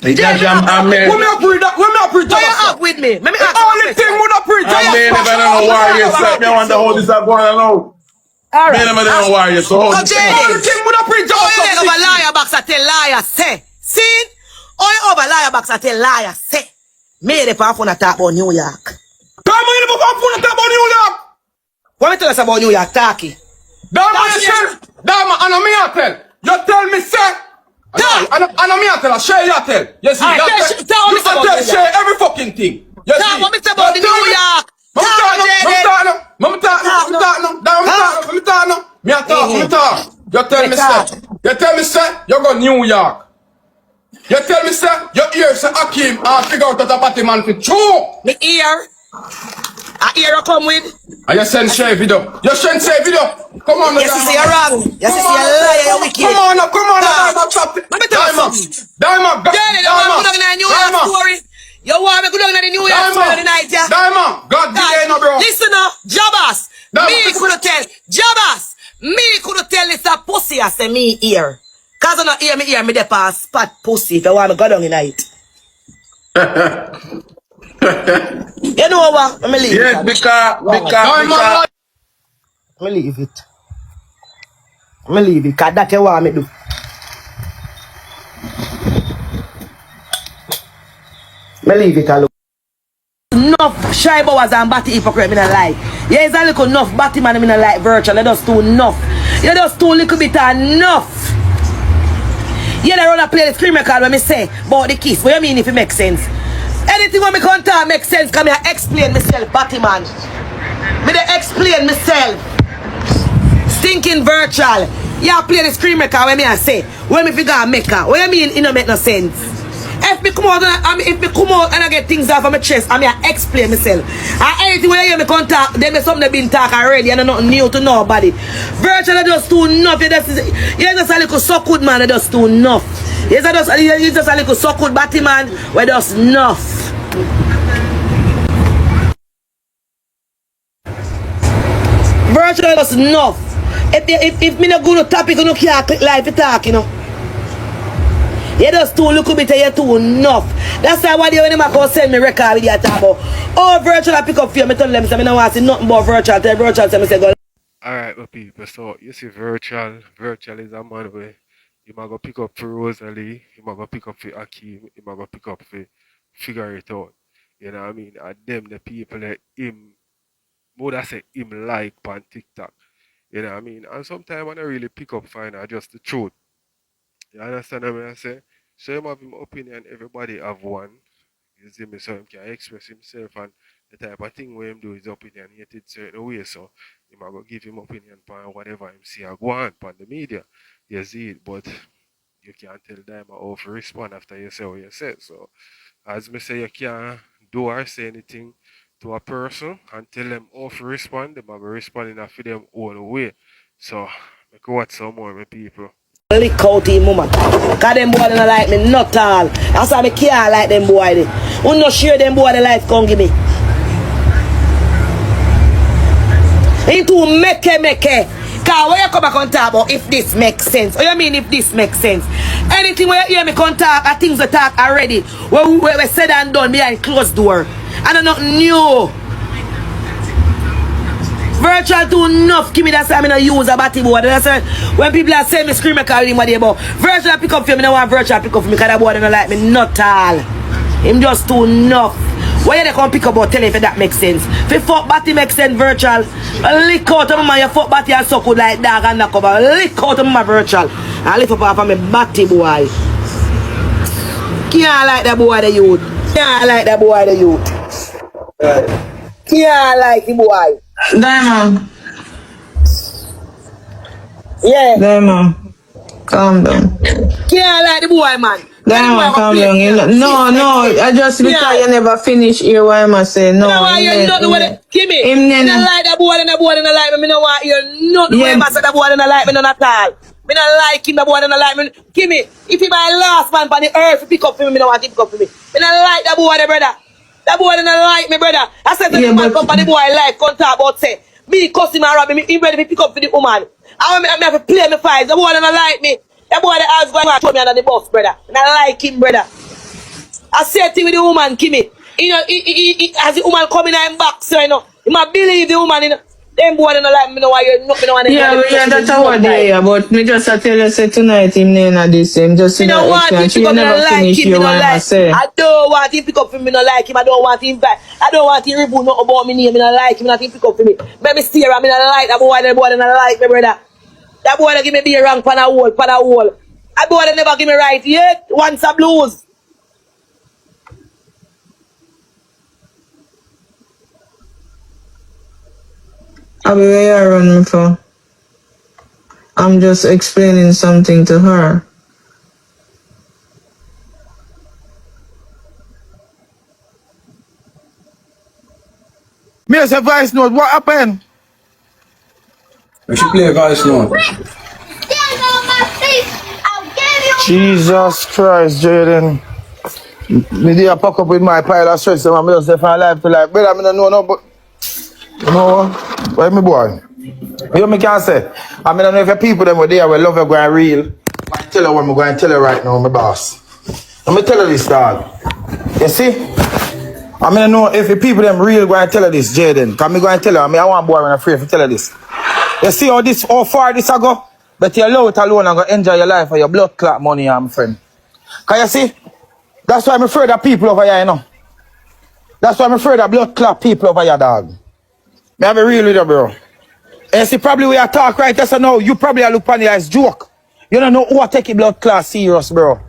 with me. Let me The ask only thing would up with I may never know why you say. I wonder how this is going along. All right. Me never know why you so. the only thing would up with Oh, you make over liar box I tell liar say. See? Oh, you over liar box I tell liar say. Me the pa phone talk about New York. Come on, you never phone talk about New York. What me tell us about New York, Taki? Diamond, and me a tell. You tell me, sir. And me a tell, I share you tell. You see, you tell share every fucking thing. You see. What me say about the New York? Me talk. You tell me, sir, you go New York. You tell me, sir, your ear say Akim and figure out that a party man for true. Me ear. I hear you come with. And you send share video. You send share video. Come on, yes, you say you're wrong. Yes, you say you're liar, you're wicked. Come on, Diamond, stop it. Let me tell you something. Diamond, Jayden, you want me to go down in the New York story? You want me to go down in the New York story tonight, yeah? Diamond, God, no, bro. Listen now, Jabass. Me could tell. Jabass. Me could tell this a pussy I say me ear. Cause I not hear me dey pass spot pussy if you want me go down in night. You know what? Let me leave Yes, it. because. Let me leave it. Let me leave it, cause that's what I want me do. Let me leave it alone. Enough shy boys and batty hypocrite me not like. Yeah, it's a little enough batty man me not like virtual. You just too enough. You just too little bit enough. You don't run a play the screen record when me say about the kiss. What you mean if it makes sense? Anything when me contact makes sense, cause me I explain myself, batty man. Me dey explain myself. Stinking virtual. You play the screen record when me I say when me figure make her. What you mean it don't make no sense? If me come out and I get things off of my chest, I mean I explain myself. And anything when you hear me contact, then me something been talk already and nothing new to nobody. Virtual just too enough. You just a little so good man, you just too enough. You just a little so good batty man, we just enough. Virtual just enough. If me not go to topic, you no can't click live to talk, you know. You just too little bit and you too enough. That's why one day when them go send me record with you talk about, oh, virtual I pick up for you, I tell them, I don't want to see nothing but virtual. Tell virtual, say, go. Alright, my people, so you see virtual is a man where you might go pick up for Rosalie, you might go pick up for Akeem, you might go pick up for Figure It Out. You know what I mean? And them the people that him, more that say him like on TikTok. You know what I mean? And sometimes when I really pick up find out just the truth. You understand what I say? So him have him opinion, everybody have one. You see me, so him can express himself and the type of thing where him do his opinionated certain way. So you might go give him opinion on whatever him see or go on the media. You see it, but you can't tell them how to respond after you say what you said. So as me say, you can't do or say anything to a person and tell them how to respond, them have to respond in a for them own way. So I go watch some more, my people. Lick out him, mama. Cause them boy don't like me, not all. That's why I can't like them boy. I'm not sure them boy the life can give me. Into make. Cause when you come back and talk about if this makes sense. What you mean if this makes sense? Anything where you hear me come talk, are things we talk already. We said and done behind closed door. And nothing new. Virtual too enough, give me that time I don't use a batty board. That's why when people are saying me scream I call him what they about. Virtual pick up for me, I don't want virtual pick up for me because that boy don't like me not all. Him just too enough. Why they come pick up about tell if that makes sense? If fuck batty makes sense virtual, lick out of my fuck batty and suck good like dog and knock over. Lick out of my virtual. And lift up off of my batty boy. Can't like that boy the youth. Can't like that boy the youth. Can't like the boy. Diamond. Yeah. Diamond. Calm down. Can't like the boy, man. Diamond, calm down. No, I just because you never finish here why am I saying no. You don't know what give me. I don't like that boy and the boy don't like me. I don't want you nothing where I say that boy don't like me none at all. I don't like him, the boy don't like me. Give me. If he my last man on the earth to pick up for me, I don't want him to pick up for me. I don't like that boy, brother. That boy don't like me, brother. I said to the man come for the boy life, come talk about say, me cussing and robbing me, he ready to pick up for the woman. I have to play me fights. The boy don't like me. That boy that has going to throw me under the bus, brother. And I like him, brother. I said to with the woman, Kimmy. You know, as the woman coming in back, so you know, you might believe the woman, you know. Them boy don't like me, know why you not me know why that's what they are, but me just tell you say tonight him name the same. Just you know, you never finish your one I say. I don't want him pick up for me, no like him. I don't want him back. I don't want him reboot nothing about me name, me no like him, not him pick up for me. Let me steer and me no like that boy don't like me, brother. That boy don't give me be wrong pan a hole. That boy don't never give me right yet. Once I blues. I'll be where you run me for. I'm just explaining something to her. Me as a voice note, what happened? We should play a voice note. Jesus Christ, Jayden. Me there pack up with my pile of stress, so I'm just there from life to life. Brother, I don't know no, but you know what me boy? You know me can say? I don't know if the people them were there will love you going real. I tell you what I'm going to tell you right now, my boss. Let me tell you this, dog. You see? I don't know if the people them real going to tell you this, Jayden. Because I'm going to tell you, I want boy when I'm afraid to tell you this. You see how far this I go? But you allow it alone and go enjoy your life for your blood clot money, my friend. Because you see? That's why I'm afraid of people over here, you know. That's why I'm afraid of blood clot people over here, dog. Me have a real with you, bro. And see, probably we are talk right there, so now you probably are look upon it as joke. You don't know who are taking blood clot serious, bro.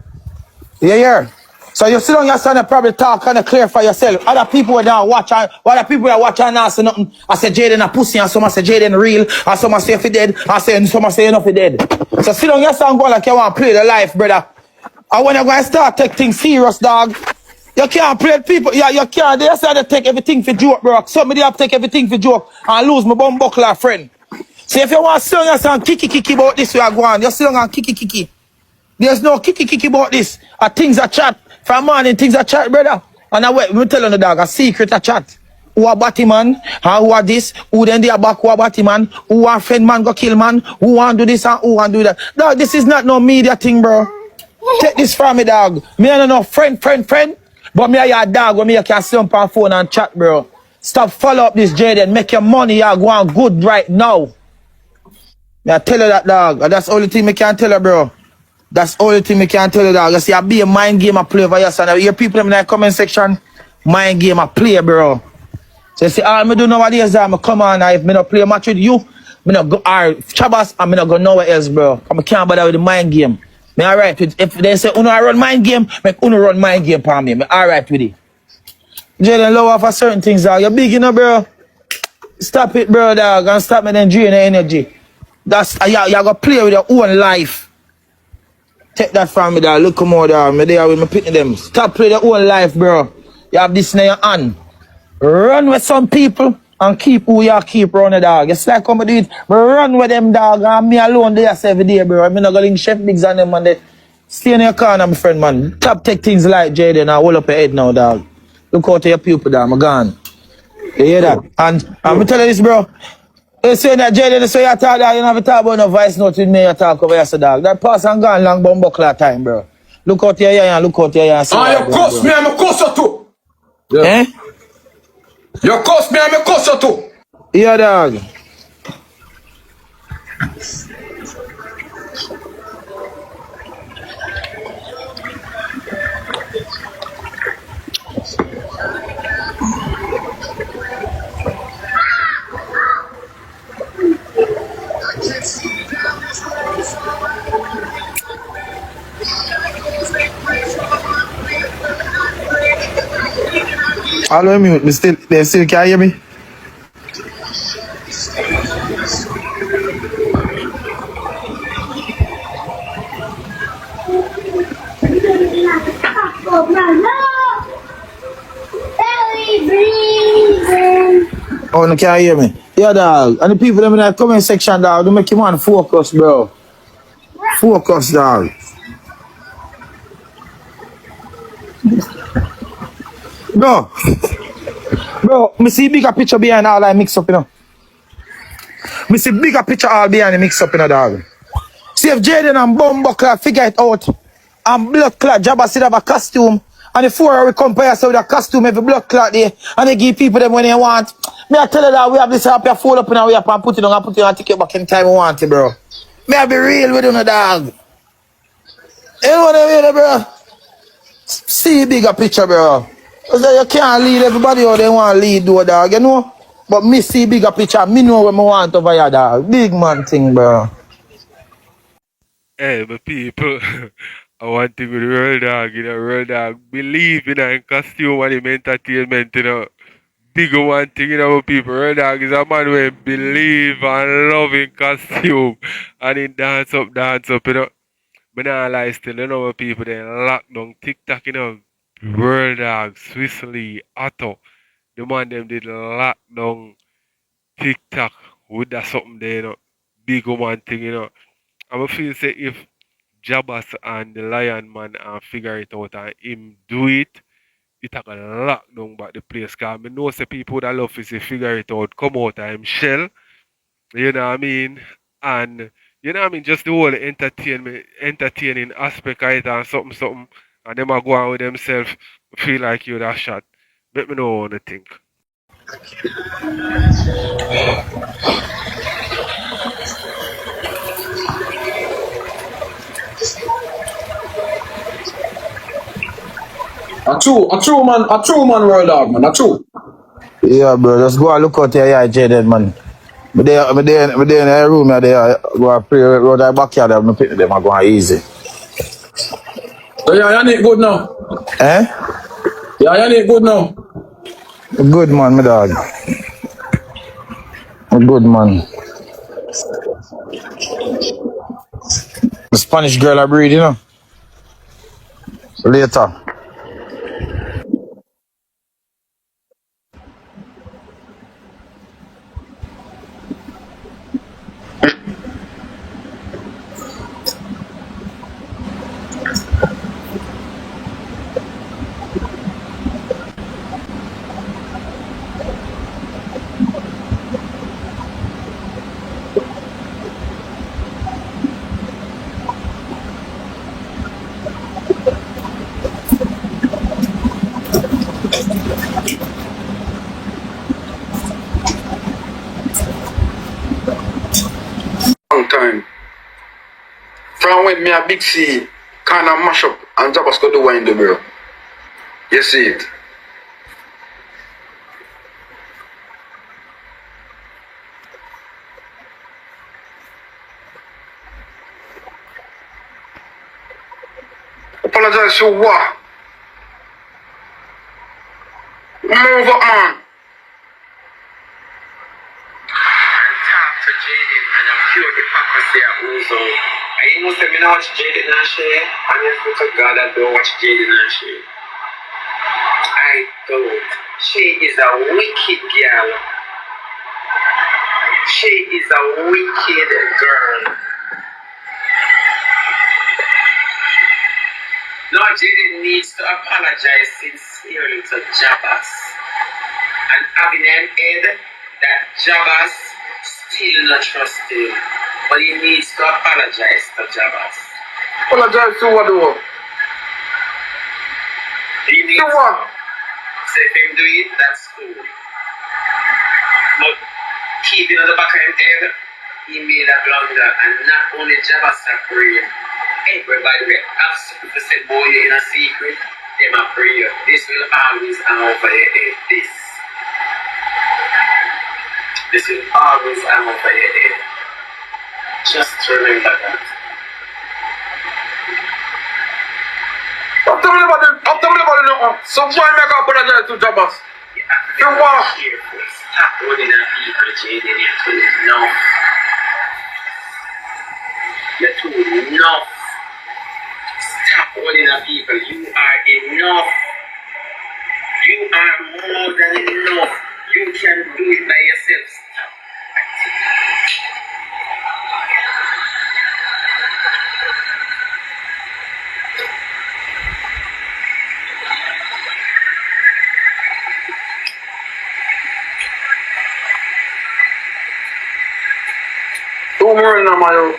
Yeah. So you sit on your son and probably talk kind of clear for yourself. Other people are down watching, other people are watching and say nothing. I say Jayden a pussy, and some say Jayden real, and some say if he dead, and some say enough he dead. So sit on your son go like you want to play the life, brother. And when you're going to start take things serious, dog, you can't play people. Yeah, you can't. They say they take everything for joke, bro. Somebody have to take everything for joke and lose my bum buckler friend. So if you want to sit on your son kiki about this, you are going. You sit on and kiki. There's no kiki about this. Things are chat. From morning, things are chat, brother. And I wait, we tell you the dog, a secret a chat. Who are batty man? And who are this? Who then they are back? Who are batty man? Who are friend man go kill man? Who want do this and who want do that? Dog, this is not no media thing, bro. Take this from me, dog. Me and no friend. But me and your dog when me can sit on my phone and chat, bro. Stop follow up this Jayden. Make your money, you go on good right now. Me I tell you that, dog. That's the only thing me can tell you, bro. That's the only thing me can tell you, dog. You see, I be a mind game I play over here, son. I hear people in the comment section, mind game I play, bro. So you see, all me do nowadays, I come on, if me not play a match with you, me not go, or Jabass, and me not go nowhere else, bro. I can't bother with the mind game. Me alright with, if they say, Uno run mind game, make Uno run mind game for me. Me alright with it. Jayden, low off for certain things, dog. You're big, you know, bro. Stop it, bro, dog, and stop me then drain the energy. That's, you gotta play with your own life. Take that from me, dog. Look more, dog. Me there with me picking them. Stop playing your own life, bro. You have this in your hand. Run with some people and keep who you keep running, dog. It's like come do it. But run with them, dog. And me alone there every day, bro. I'm not going to Chef Biggs and them, man. They stay in your corner, my friend, man. Top take things like Jayden and hold up your head now, dog. Look out to your people, dog. I'm gone. You hear that? And I'm telling you this, bro. You say that Jayden, so you talk that, you don't have to talk about no voice note with me, you talk over here, dog. That pass and gone long bumbo clock time, bro. Look out your ear and look out your ear. Ah, you cuss me, I'm a cusser too. Yeah. Eh? You cuss me, I'm a cusser too. Yeah, dog. Hello, mute. They still can't hear me? Oh, no, can't hear me. Yeah, dog. And the people them in that comment section, dog, they make you man focus, bro. Focus, dog. Bro. Bro, me see bigger picture behind all that mix up, you know. Me see bigger picture all behind the mix up, you know, dog. See if Jayden and Bumbuckler figure it out. And blood clot Jabass have a costume. And the 4 hour compare so with a costume every blood clot there. And they give people them when they want. Me I tell you that we have this up here fold up in our way up and put it on and put it on and take it back in time we want it, bro. Me I be real with you, no, dog. You know what I mean, bro? See bigger picture, bro. You can't lead everybody how they want to lead, though, dog, you know? But me see bigger picture, me know what I want over here, dog. Big man thing, bro. Hey, my people, I want to be the real dog, you know, real dog. Believe in costume and in entertainment, you know. Bigger one thing, you know, my people. Real dog is a man who believe and love in costume and in dance up, you know. But now I lie still, you know, my people, they lock down TikTok, you know. Real dog, Switzerland, Otto. The man them did lock down TikTok with that something there, you know. Bigger one thing, you know. I'm feel say if Jabass and the Lion Man figure it out and him do it, it a gonna lock down back the place. Cause I know say people that love to say figure it out, come out and shell, you know what I mean? And you know what I mean, just the whole entertaining aspect of it and something, and them a go on with themselves, feel like you that shot. Let me know what you think. A true man, world dog, man, a true. Yeah, bro, just go and look out here, yeah, Jayden, man. But they in the room, yeah, they go and pray around the backyard, I'm pick them, I go easy. So yeah, you need good now. Eh? Yeah, you need good now. Good man, my dog. Good man. The Spanish girl I breed, you know. Later. Long time. From when me a big C kind of mash up and Jabass got the wine the bro. You see it. Apologize for what? Move up, man. Talk to Jayden and I'm pure hypocrisy at also. I know say me not watch Jayden and Shay, and if to God I don't watch Jayden and Shay. I don't. She is a wicked girl. She is a wicked girl. Now Jayden needs to apologize sincerely to Jabass and having in head that Jabass still not trust him. But he needs to apologize to Jabass. Apologize to what though? He needs to what? So if him do it, that's cool. But keeping on the back of his head, he made a blunder, and not only Jabass are praying. Everybody will absolutely say, boy, you're in a secret, them a prayer. This will always hang over your head. This will always hang over your head. Just remember that. After me about it, so why make I apologize to Jabass? You are careful. Stop running at people, Jayden. You're too enough. Stop running at people. You are enough. You are more than enough. You can do it by yourself. Stop. Don't worry now, Mayo.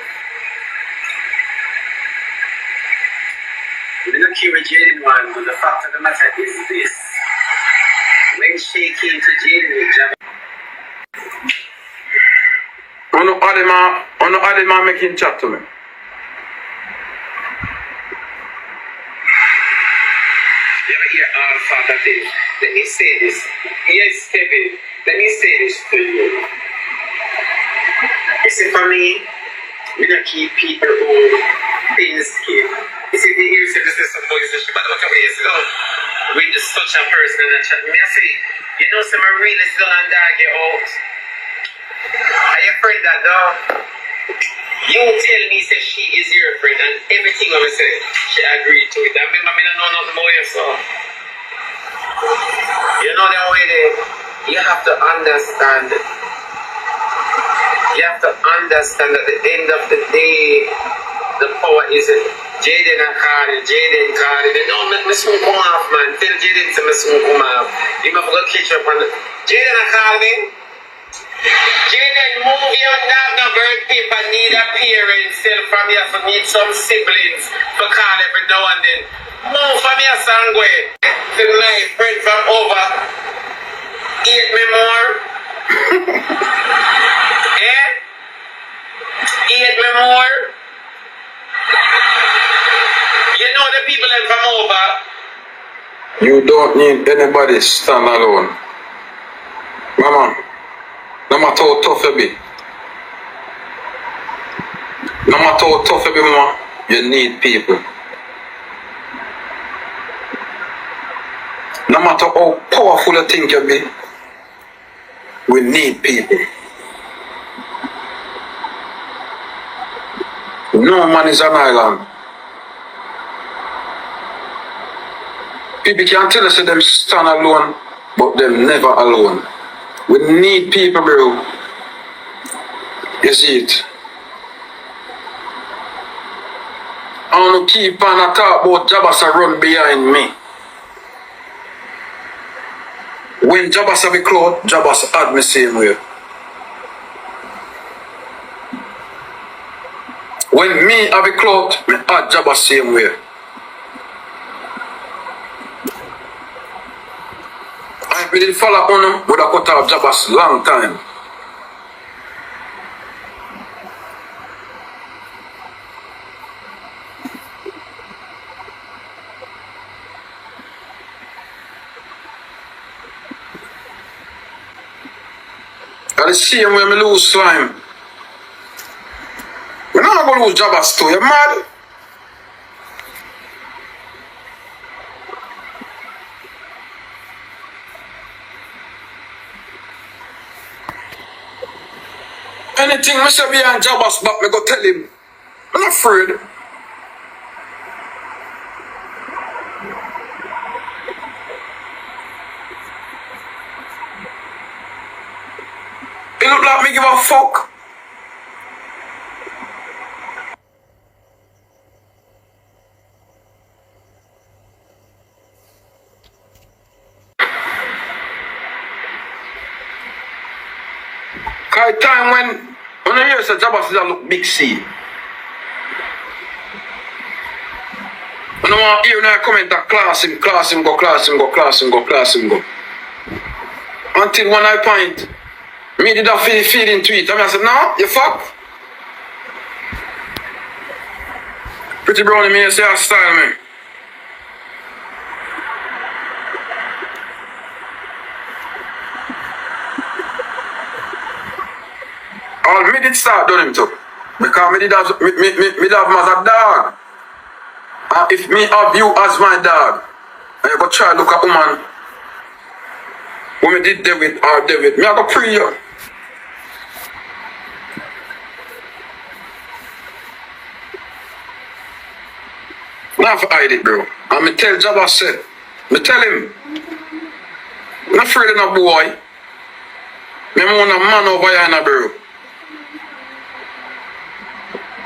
We don't care what Jayden wants, but the fact of the matter is this. When Shay came to Jayden with Jabass, On the Adema making chat to me. You ever hear all father things? Let me say this. Yes, Kevin, let me say this to you. You see, for me, we don't keep people who thin skin. You see, the ears of some boys that she but look away, so with such a person in the chat. Me, I say, you know, some really still and dog you out. Are you afraid that dog? You tell me, say she is your friend, and everything I say, she agreed to it. I remember me don't know nothing about you, so. You know the way they, you have to understand. You have to understand that at the end of the day, the power isn't Jayden and Cardi. They don't make me smoke come off, man. Tell Jayden to me smoke come off. You might forget catch up on the Jayden and Cardi. Jayden, move your dog, no bird paper, need a parent, sell from here, so need some siblings for call every now and then. Move from your sangway. Tonight, friend from over. Eat me more. Yeah? Eat me more. You know the people that come over. You don't need anybody stand alone. Mama, no matter how tough you be. No matter how tough you be, mama, you need people. No matter how powerful you think you be, we need people. No man is an island. People can tell us that them stand alone, but them never alone. We need people, bro. You see it? I want to keep on talk about Jabass run behind me. When Jabass have a clout, Jabass had me same way. When me have a clout, me had Jabass same way. If we didn't follow on, we would have cut off Jabass long time. And the same way I lose slime. We're not going to lose Jabass too, you mad? Anything I say behind Jabass back, me go tell him. I'm not afraid. look like me give a fuck. Cause time when I hear say Jabass is a look big C. When I want to hear now comment that class him go. Until one I point, me did a feed into it. I said, no, you fuck. Pretty Brawlin, me say I style me. All me did start doing him too. Because me did have him as a dog. And if me have you as my dog, and you go try look at woman when me did David or David, me I go pray you. Now for hide it, bro. And me tell Jabass said, me tell him, I'm not afraid of no boy. Me want a man over here, bro.